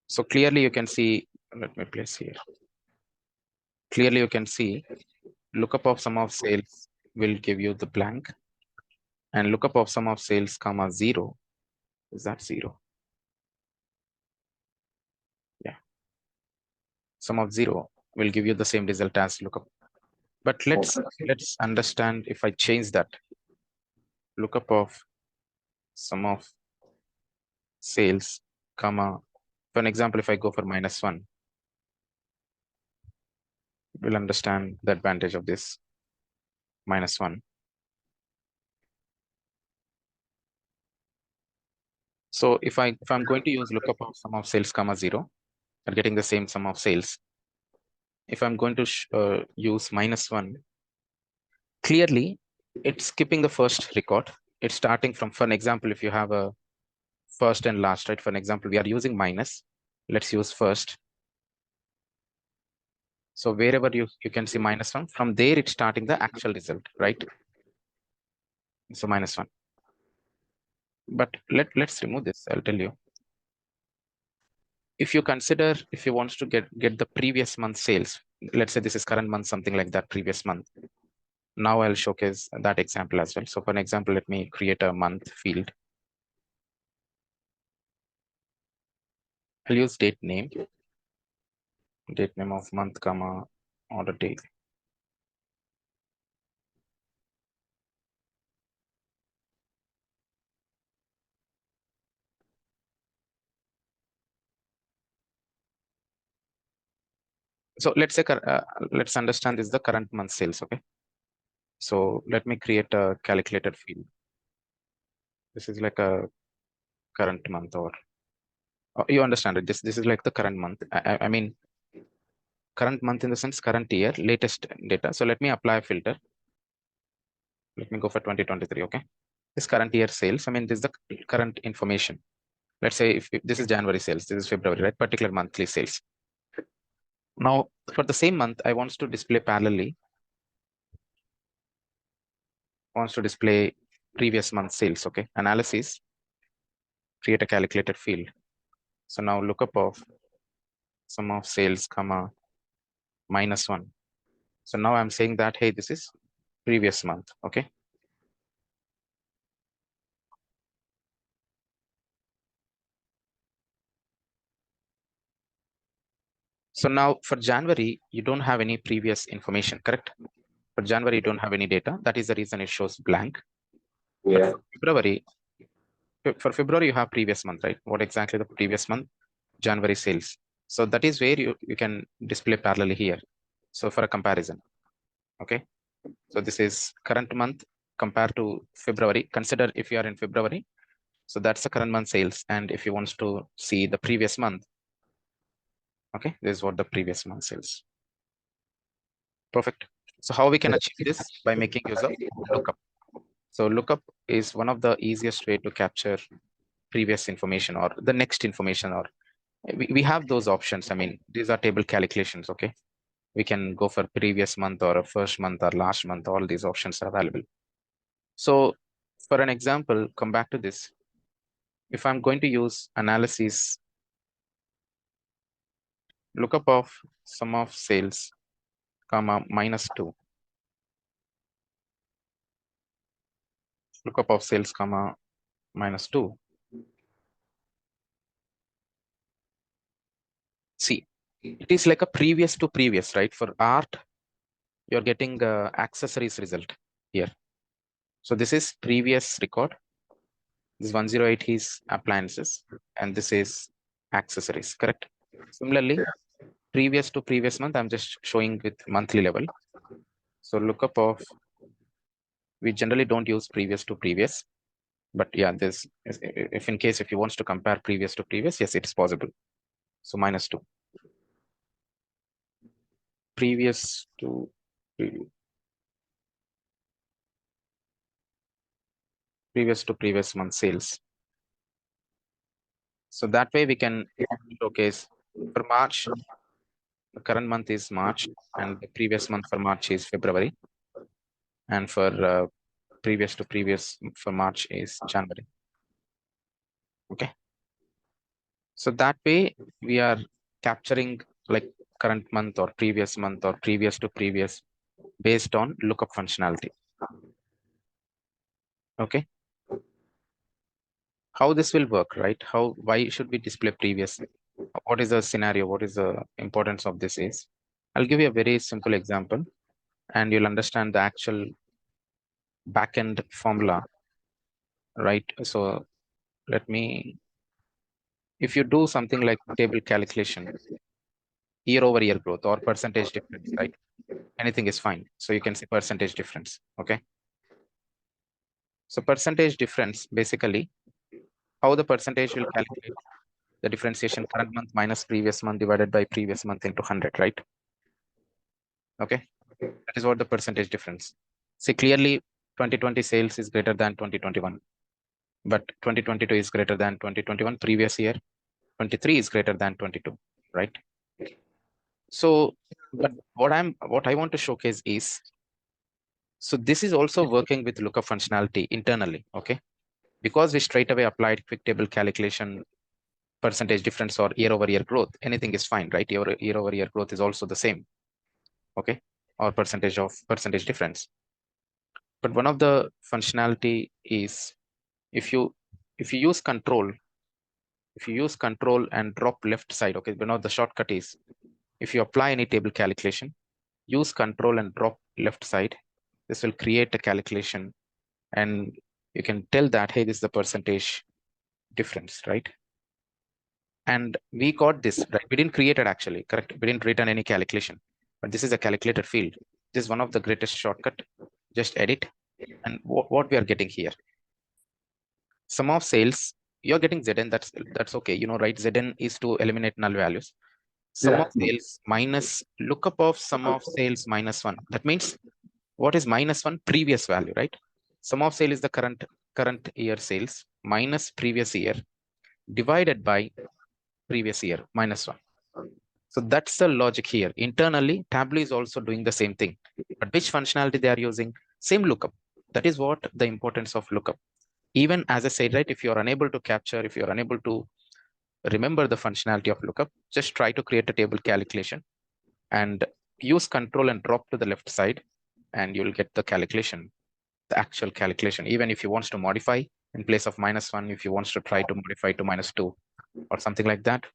So clearly you can see, let me place here. Clearly you can see lookup of sum of sales will give you the blank, and lookup of sum of sales, comma, 0. Is that 0? Yeah. Sum of 0 will give you the same result as lookup. But let's understand if I change that. Lookup of sum of sales, comma, for an example, if I go for -1, we'll understand the advantage of this -1. So if I'm going to use lookup of sum of sales, comma, 0, and getting the same sum of sales, if I'm going to use -1, clearly it's skipping the first record. It's starting from, for an example, if you have a first and last, right? For an example, we are using minus. Let's use first. So wherever you can see -1, from there it's starting the actual result, right? So -1. But let's remove this. I'll tell you. If you consider, if you want to get the previous month sales, let's say this is current month, something like that, previous month. Now I'll showcase that example as well. So for an example, let me create a month field. I'll use date name of month, comma, order date. So let's say, let's understand this is the current month sales, okay? So let me create a calculated field. This is like a current month, or you understand it. This is like the current month. I mean, current month in the sense current year, latest data. So let me apply a filter. Let me go for 2023, okay? This current year sales, I mean, this is the current information. Let's say if this is January sales, this is February, right? Particular monthly sales. Now, for the same month, I want to display parallelly, wants to display previous month sales, okay? Analysis, create a calculated field. So now lookup of sum of sales, comma, -1. So now I'm saying that, hey, this is previous month, okay? So now for January, you don't have any previous information, correct? For January, you don't have any data. That is the reason it shows blank. Yeah. But for February, you have previous month, right? What exactly the previous month? January sales. So that is where you can display parallelly here. So for a comparison, okay? So this is current month compared to February. Consider if you are in February. So that's the current month sales. And if you want to see the previous month, okay, this is what the previous month sales. Perfect. So how we can achieve this? By making use of lookup. So lookup is one of the easiest way to capture previous information or the next information, or we have those options. I mean, these are table calculations. Okay, we can go for previous month or a first month or last month. All these options are available. So for an example, come back to this. If I'm going to use analysis, lookup of sum of sales, comma, -2, lookup of sales, comma, -2. See, it is like a previous to previous, right? For art, you're getting accessories result here. So this is previous record. This 108 is appliances, and this is accessories, correct? Similarly, previous to previous month, I'm just showing with monthly level. So lookup of, we generally don't use previous to previous, but yeah, this, if in case if you wants to compare previous to previous, yes, it's possible. So -2, previous to previous month sales. So that way we can showcase for March, the current month is March, and the previous month for March is February, and for previous to previous for March is January. Okay. So that way we are capturing like current month or previous to previous based on lookup functionality. Okay. How this will work, right? Why should we display previous? What is the scenario? What is the importance of this is? I'll give you a very simple example and you'll understand the actual backend formula, right? So let me, if you do something like table calculation, year over year growth or percentage difference, right? Anything is fine. So you can say percentage difference. Okay. So percentage difference, basically, how the percentage will calculate the differentiation current month minus previous month divided by previous month into 100, right? Okay. That is what the percentage difference. See, clearly 2020 sales is greater than 2021, but 2022 is greater than 2021 previous year. 23 is greater than 22, right? So, but what I want to showcase is, so this is also working with lookup functionality internally, okay? Because we straight away applied quick table calculation, percentage difference or year over year growth, anything is fine, right? Year over year growth is also the same, okay? Or percentage difference. But one of the functionality is if you use control, if you use control and drop left side, okay, you know the shortcut is if you apply any table calculation, use control and drop left side. This will create a calculation and you can tell that, hey, this is the percentage difference, right? And we got this, right? We didn't create it actually, correct? We didn't return any calculation, but this is a calculated field. This is one of the greatest shortcut. Just edit. And what we are getting here, sum of sales, you're getting Zn, that's okay, you know, right? Zn is to eliminate null values. Sum of Yeah. sales minus lookup of sum of sales -1. That means what is -1? Previous value, right? Sum of sale is the current year sales minus previous year divided by previous year -1. So that's the logic here. Internally, Tableau is also doing the same thing. But which functionality they are using? Same lookup. That is what the importance of lookup. Even as I said, right, if you're unable to capture, if you're unable to remember the functionality of lookup, just try to create a table calculation and use control and drop to the left side and you'll get the calculation, the actual calculation. Even if you want to modify in place of -1, if you want to try to modify to -2 or something like that,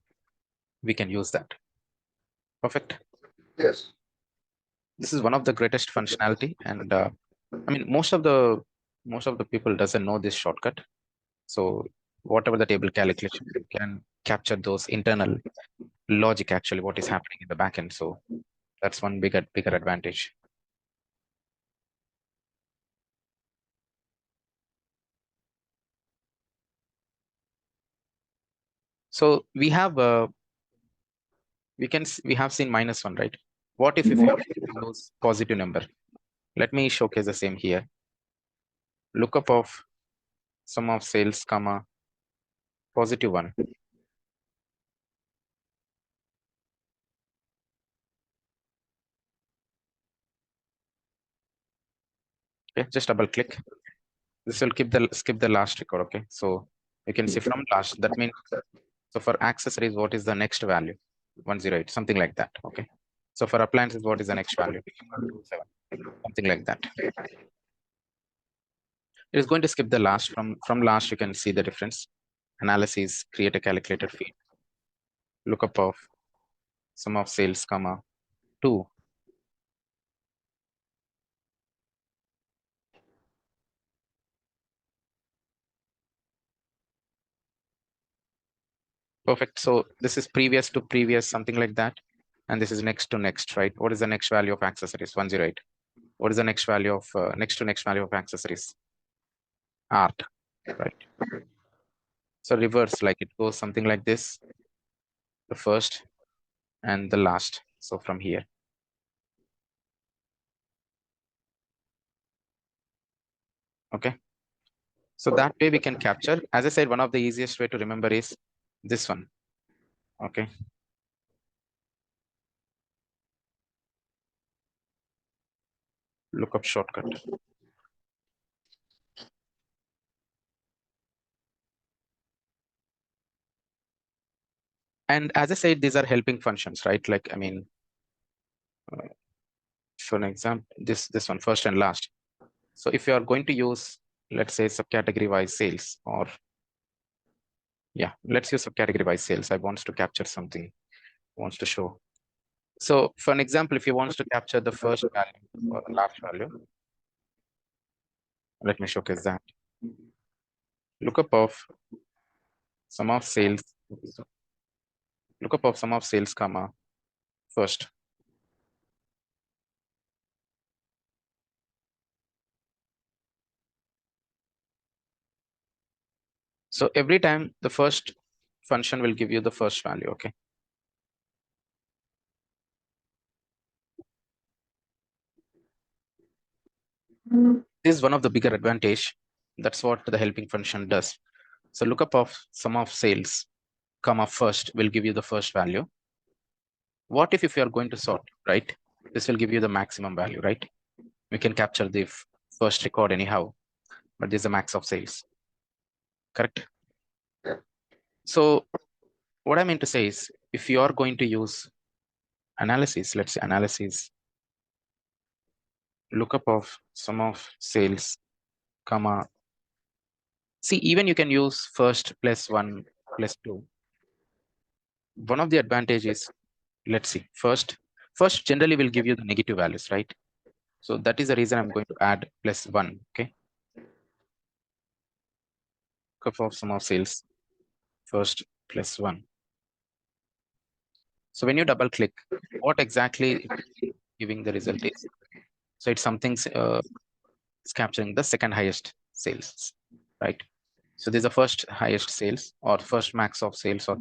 we can use that. Perfect. Yes. This is one of the greatest functionality. And I mean, most of the people doesn't know this shortcut. So whatever the table calculation, you can capture those internal logic, actually what is happening in the backend. So that's one bigger advantage. So we have we have seen -1, right? What if you are going to use positive number? Let me showcase the same here. Lookup of sum of sales, comma, positive one. Okay, just double click. This will skip the last record. Okay, so you can see from last. That means, so for accessories, what is the next value? 108, something like that. Okay. So for appliances, what is the next value? 27, something like that. It is going to skip the last. From last, you can see the difference. Analyses, create a calculated feed. Lookup of sum of sales, comma, 2. Perfect. So this is previous to previous, something like that. And this is next to next, right? What is the next value of accessories? 108. What is the next value of next to next value of accessories? Art, right? So reverse, like it goes something like this, the first and the last. So from here. Okay. So that way we can capture. As I said, one of the easiest way to remember is this one. Okay. Lookup shortcut. And as I said, these are helping functions, right? Like, I mean, for an example, this one, first and last. So if you are going to use, let's say, subcategory wise sales, or yeah, let's use subcategory wise sales. I wants to capture something, wants to show. So for an example, if you wants to capture the first value or the last value, let me showcase that. Lookup of sum of sales, lookup of sum of sales, comma, first. So every time the first function will give you the first value. Okay. This is one of the bigger advantage. That's what the helping function does. So lookup of sum of sales, comma, first will give you the first value. What if you are going to sort, right? This will give you the maximum value, right? We can capture the first record anyhow, but this is the max of sales. Correct? So what I mean to say is, if you are going to use analysis, let's say analysis, lookup of sum of sales, comma, see, even you can use first plus 1 plus 2. One of the advantages, let's see, first generally will give you the negative values, right? So that is the reason I'm going to add plus 1. Okay. Lookup of sum of sales, first plus 1. So when you double click, what exactly giving the result is? So it's something it's capturing the second highest sales, right? So there's the first highest sales, or first max of sales, or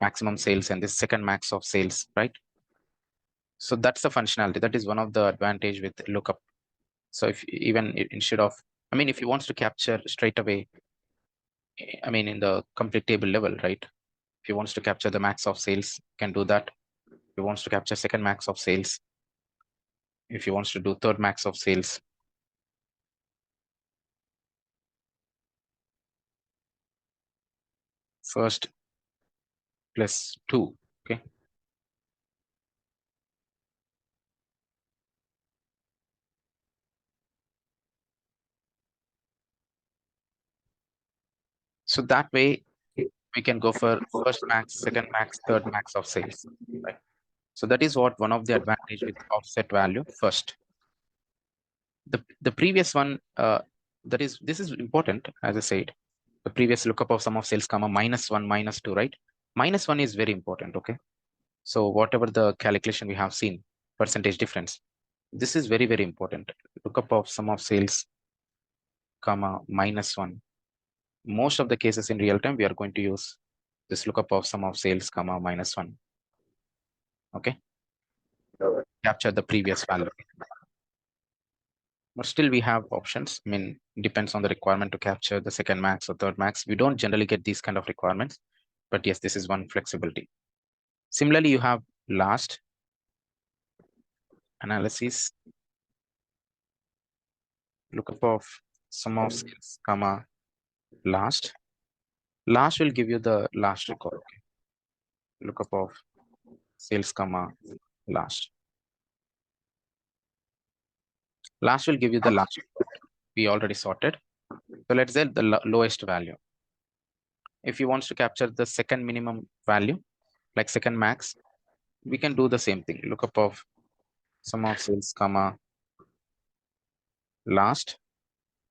maximum sales, and this second max of sales, right? So that's the functionality. That is one of the advantage with lookup. So if even instead of, I mean, if you want to capture straight away, I mean, in the complete table level, right? If you wants to capture the max of sales, can do that. If you wants to capture second max of sales, if you wants to do third max of sales, first plus 2. Okay. So that way we can go for first max, second max, third max of sales, right? So that is what one of the advantage with offset value first. The previous one, this is important, as I said, the previous lookup of sum of sales, comma, -1, -2, right? -1 is very important. Okay. So whatever the calculation we have seen, percentage difference, this is very, very important. Lookup of sum of sales, comma, -1. Most of the cases in real time, we are going to use this lookup of sum of sales, comma, -1. Okay. capture the previous value. But still we have options. I mean, depends on the requirement to capture the second max or third max. We don't generally get these kind of requirements, but yes, this is one flexibility. Similarly, you have last analysis, lookup of sum of sales, comma, last. Last will give you the last record. Okay. Lookup of sales, comma, last. Last will give you the last record. We already sorted. So let's say the lowest value. If you want to capture the second minimum value, like second max, we can do the same thing. Lookup of sum of sales, comma, last.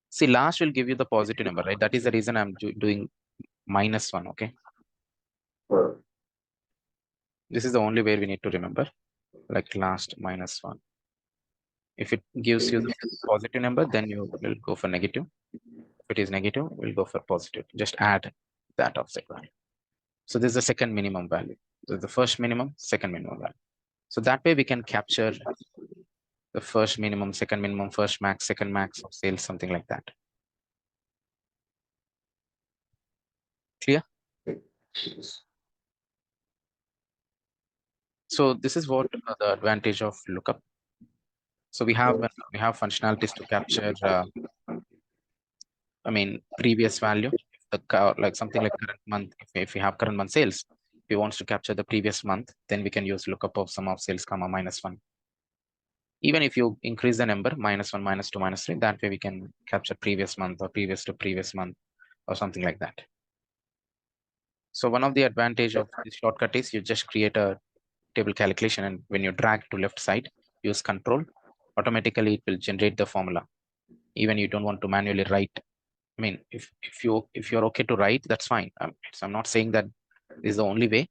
See, last will give you the positive number, right? That is the reason I'm doing -1, okay? This is the only way we need to remember, like last -1. If it gives you the positive number, then you will go for negative. If it is negative, we'll go for positive. Just add that offset value. So this is the second minimum value. So the first minimum, second minimum value. So that way we can capture the first minimum, second minimum, first max, second max of sales, something like that. Clear? So this is what the advantage of lookup. So we have functionalities to capture, I mean, previous value, like something like current month. If we have current month sales, if we wants to capture the previous month, then we can use lookup of sum of sales, comma, -1. Even if you increase the number -1, -2, -3, that way we can capture previous month or previous to previous month or something like that. So one of the advantage of this shortcut is you just create a table calculation, and when you drag to left side, use control, automatically it will generate the formula. Even you don't want to manually write. I mean, if you're okay to write, that's fine. So I'm not saying that this is the only way,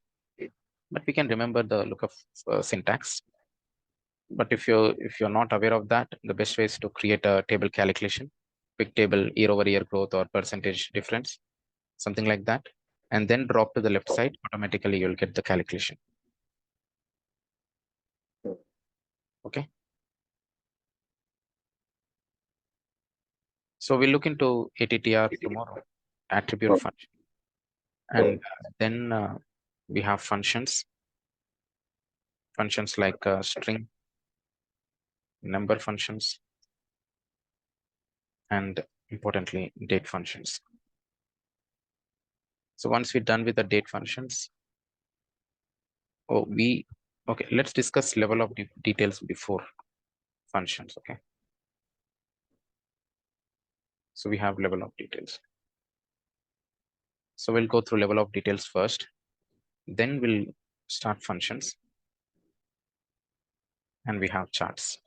but we can remember the lookup syntax. But if you're not aware of that, the best way is to create a table calculation, quick table, year-over-year growth or percentage difference, something like that, and then drop to the left side. Automatically, you'll get the calculation. Okay. So we'll look into ATTR tomorrow, attribute function, and then we have functions like string, number functions, and importantly, date functions. So once we're done with the date functions, okay, let's discuss level of details before functions. Okay. So we have level of details. So we'll go through level of details first, then we'll start functions, and we have charts.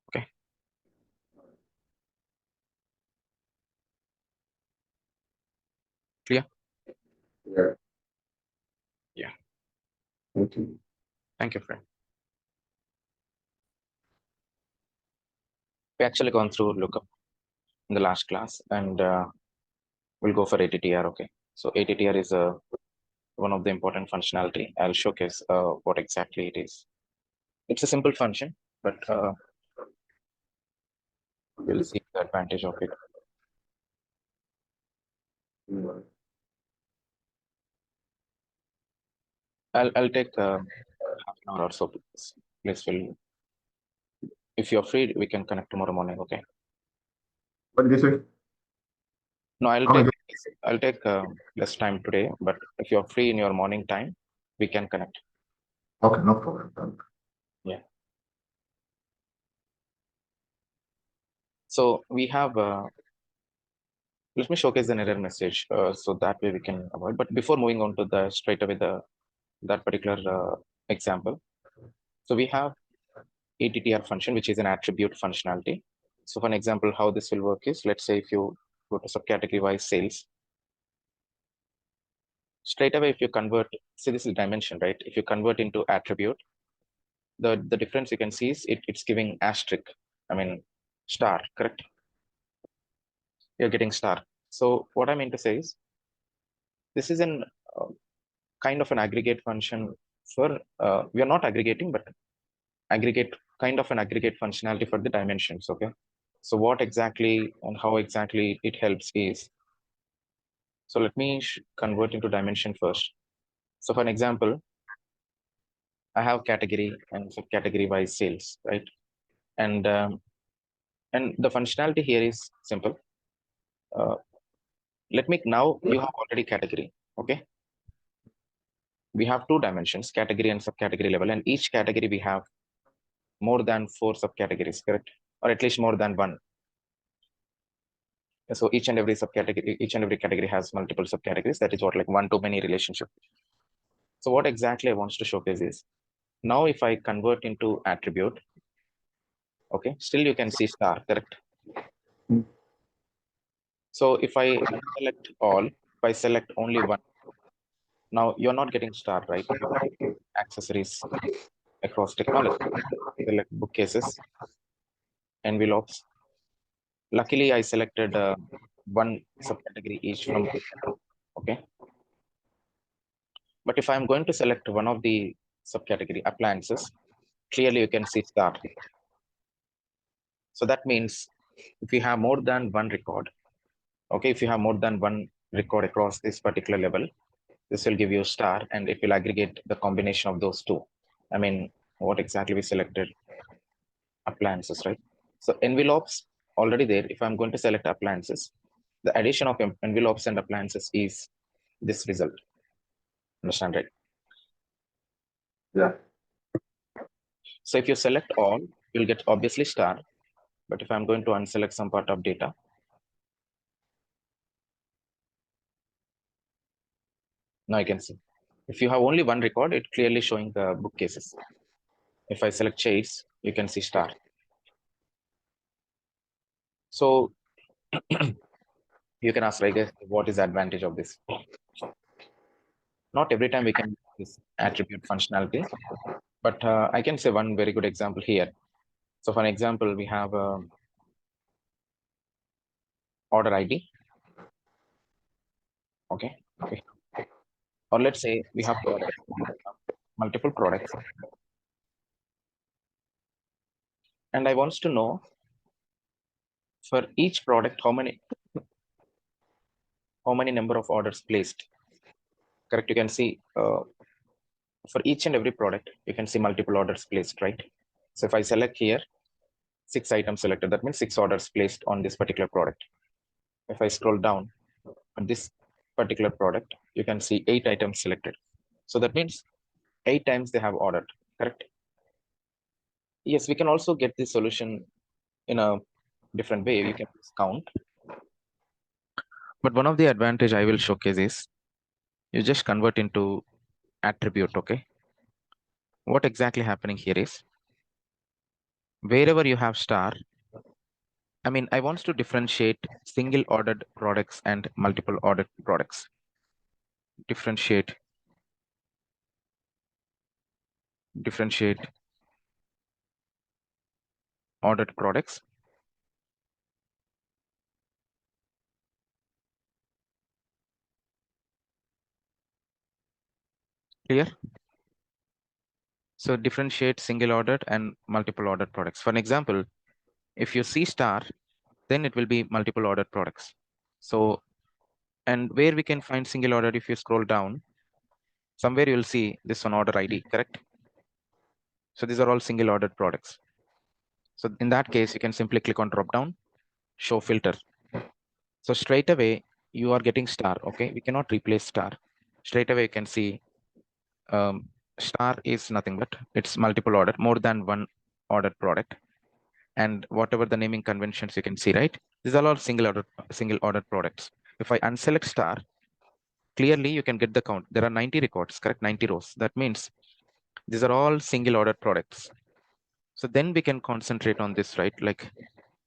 Okay. Clear? Yeah. Yeah. Thank you. Thank you, friend. We actually gone through lookup in the last class, and we'll go for ATTR. Okay. So ATTR is one of the important functionality. I'll showcase what exactly it is. It's a simple function, but we'll see the advantage of it. I'll take half an hour or so. Please will. If you're free, we can connect tomorrow morning. Okay. What did you say? No, I'll How take many- less time today, but if you're free in your morning time, we can connect. Okay, no problem. Yeah. So we have. Let me showcase an error message, so that way we can avoid. But before moving on to the straight away that particular example, so we have ATTR function, which is an attribute functionality. So for an example, how this will work is, let's say if you go to subcategory wise sales, straight away if you convert, see this is dimension, right? If you convert into attribute, the difference you can see is it's giving asterisk, I mean star, correct? You're getting star. So what I mean to say is, this is an kind of an aggregate function for we are not aggregating, but aggregate kind of an aggregate functionality for the dimensions. Okay, so what exactly and how exactly it helps is, so let me convert into dimension first. So for an example, I have category and subcategory wise sales, right? And the functionality here is simple. Let me now, you have already category. Okay, we have two dimensions, category and subcategory level, and each category we have more than 4 subcategories, correct? Or at least more than one. So each and every subcategory, each and every category has multiple subcategories. That is what, like one-to-many relationship. So what exactly I want to showcase is, now if I convert into attribute, okay, still you can see star, correct? So if I select all, if I select only one, now you're not getting star, right? Accessories across technology, select bookcases, envelopes. Luckily, I selected one subcategory each from book. Okay. But if I'm going to select one of the subcategory appliances, clearly you can see star. So that means if you have more than one record, okay, if you have more than one record across this particular level, this will give you a star, and it will aggregate the combination of those two. I mean, what exactly we selected? Appliances, right? So envelopes already there. If I'm going to select appliances, the addition of envelopes and appliances is this result. Understand, right? Yeah. So if you select all, you'll get obviously star. But if I'm going to unselect some part of data, now you can see. If you have only one record, it clearly showing the bookcases. If I select chairs, you can see star. So you can ask, like, what is the advantage of this? Not every time we can use this attribute functionality, but I can say one very good example here. So for an example, we have order ID. Okay. Or let's say we have products, multiple products. And I wants to know for each product, how many number of orders placed. Correct. You can see for each and every product, you can see multiple orders placed, right? So if I select here, 6 items selected, that means 6 orders placed on this particular product. If I scroll down on this particular product, you can see 8 items selected. So that means 8 times they have ordered, correct? Yes, we can also get this solution in a different way. You can count. But one of the advantage I will showcase is you just convert into attribute, okay? What exactly happening here is, wherever you have star, I mean, I want to differentiate single ordered products and multiple ordered products. Differentiate ordered products. Clear? So differentiate single ordered and multiple ordered products. For an example, if you see star, then it will be multiple ordered products. So, and where we can find single ordered, if you scroll down, somewhere you'll see this one order ID, correct? So these are all single ordered products. So in that case, you can simply click on drop down, show filter. So straight away, you are getting star, okay? We cannot replace star. Straight away, you can see star is nothing but it's multiple order, more than one ordered product. And whatever the naming conventions you can see, right? These are all single ordered products. If I unselect star, clearly you can get the count. There are 90 records, correct? 90 rows. That means these are all single ordered products. So then we can concentrate on this, right? Like,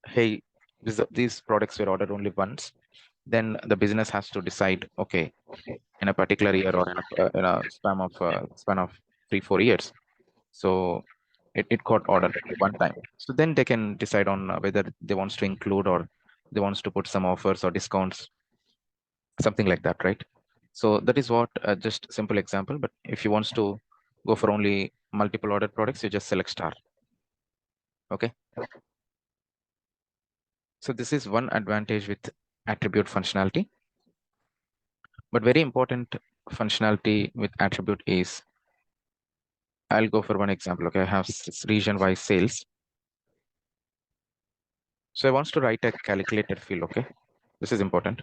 hey, these products were ordered only once. Then the business has to decide, okay, in a particular year or in a span of 3-4 years. So it got ordered only one time. So then they can decide on whether they wants to include or they wants to put some offers or discounts, something like that, right? So that is what just simple example. But if you wants to go for only multiple ordered products, you just select star. Okay. So this is one advantage with attribute functionality. But very important functionality with attribute is, I'll go for one example. Okay, I have region-wise sales. So I want to write a calculated field. Okay, this is important.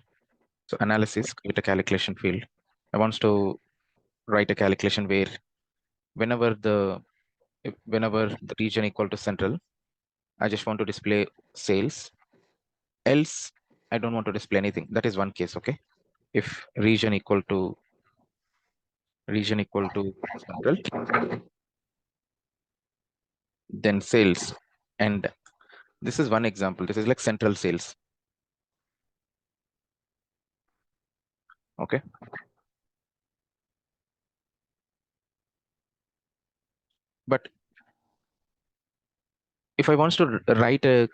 So analysis, create a calculation field. I want to write a calculation where whenever whenever the region equal to central, I just want to display sales. Else, I don't want to display anything. That is one case. Okay, if region equal to central, then sales. And this is one example. This is like central sales. Okay. But if I want to write a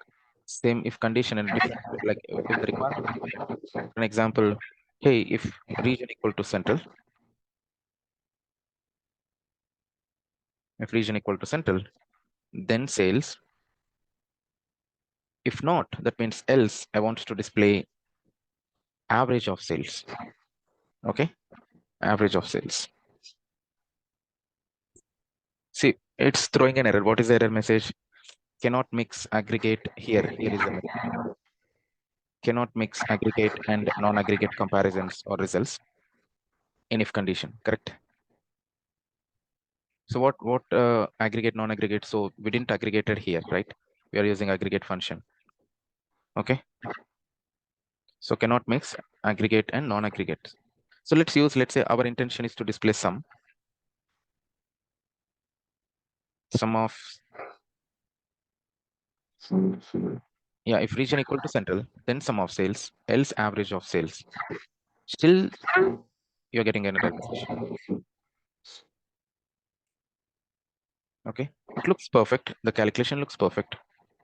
same if condition and different, like if the requirement, an example, hey, if region equal to central, then sales. If not, that means else I want to display average of sales. Okay, average of sales. See, it's throwing an error. What is the error message? Cannot mix aggregate here. Here is the message. Cannot mix aggregate and non-aggregate comparisons or results in if condition. Correct. So what aggregate, non-aggregate? So we didn't aggregate it here, right? We are using aggregate function. Okay. So cannot mix aggregate and non-aggregate. So let's say our intention is to display sum of, yeah, if region equal to central, then sum of sales, else average of sales. Still, you're getting an error message. Okay, it looks perfect. The calculation looks perfect,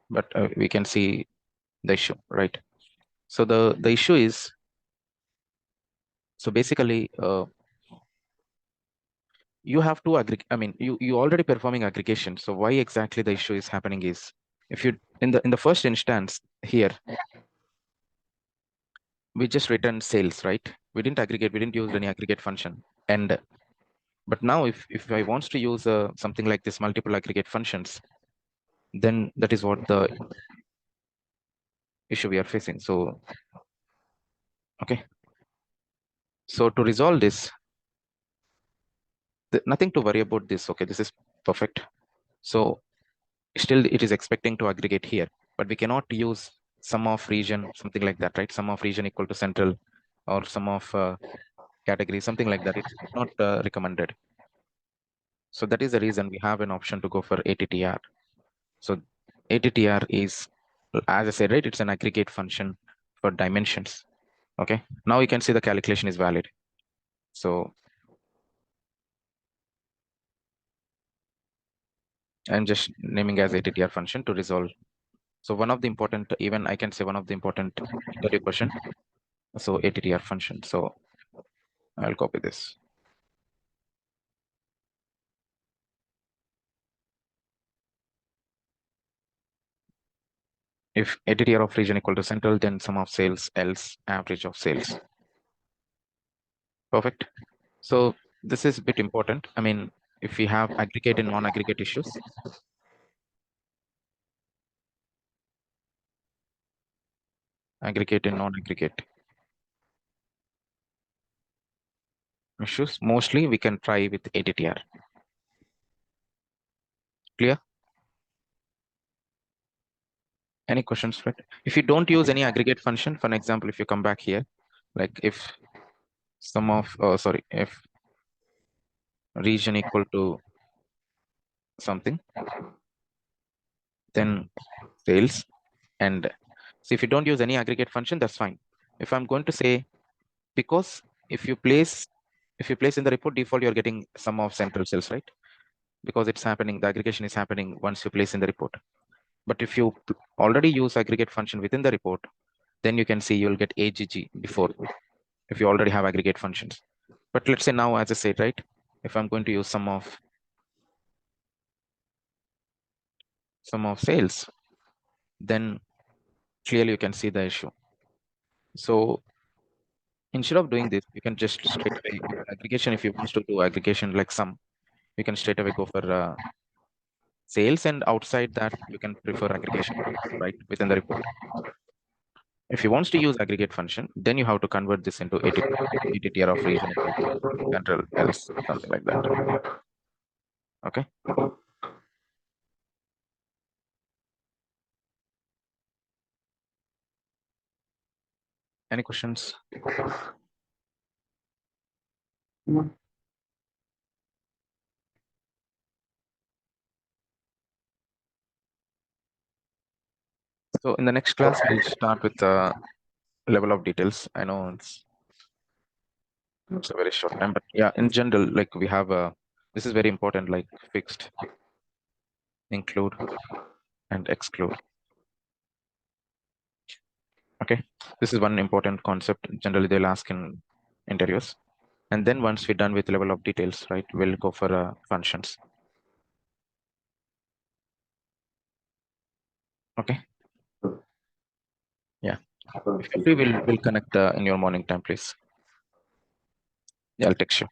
but we can see the issue, right? So the issue is, so basically, you have to aggregate. I mean, you already performing aggregation. So why exactly the issue is happening is, if you in the first instance here, we just returned sales, right? We didn't aggregate. We didn't use any aggregate function. And but now if I wants to use something like this multiple aggregate functions, then that is what the issue we are facing. So okay. So to resolve this, nothing to worry about this. Okay, this is perfect. So still it is expecting to aggregate here, but we cannot use sum of region, something like that, right? Sum of region equal to central, or sum of category, something like that. It's not recommended. So that is the reason we have an option to go for ATTR. So ATTR is, as I said, right, it's an aggregate function for dimensions. Okay, now you can see the calculation is valid. So I'm just naming as ATTR function to resolve. So one of the important, even I can say one of the important interview question. So ATTR function. So I'll copy this. If ATTR of region equal to central, then sum of sales, else average of sales. Perfect. So this is a bit important. I mean, if we have aggregate and non-aggregate issues, aggregate and non-aggregate issues, mostly we can try with ATTR. Clear? Any questions, Fred? If you don't use any aggregate function, for an example, if you come back here, like if sum of, if region equal to something, then sales. And so if you don't use any aggregate function, that's fine. If I'm going to say, because if you place in the report default, you're getting sum of central sales, right? Because it's happening, the aggregation is happening once you place in the report. But if you already use aggregate function within the report, then you can see you'll get AGG before, if you already have aggregate functions. But let's say now, as I said, right, if I'm going to use sum of sum of sales, then clearly you can see the issue. So instead of doing this, you can just straight away aggregation. If you want to do aggregation like sum, you can straight away go for sales, and outside that you can prefer aggregation, right, within the report. If you want to use aggregate function, then you have to convert this into ATTR of region into general else, something like that. Okay. Any questions? So in the next class, we'll start with the level of details. I know it's a very short time, but yeah, in general, like we have this is very important, like fixed, include, and exclude. Okay, this is one important concept. Generally, they'll ask in interviews. And then once we're done with level of details, right, we'll go for functions. Okay. Yeah. If you're free, we'll connect in your morning time, please. Yeah, I'll text you.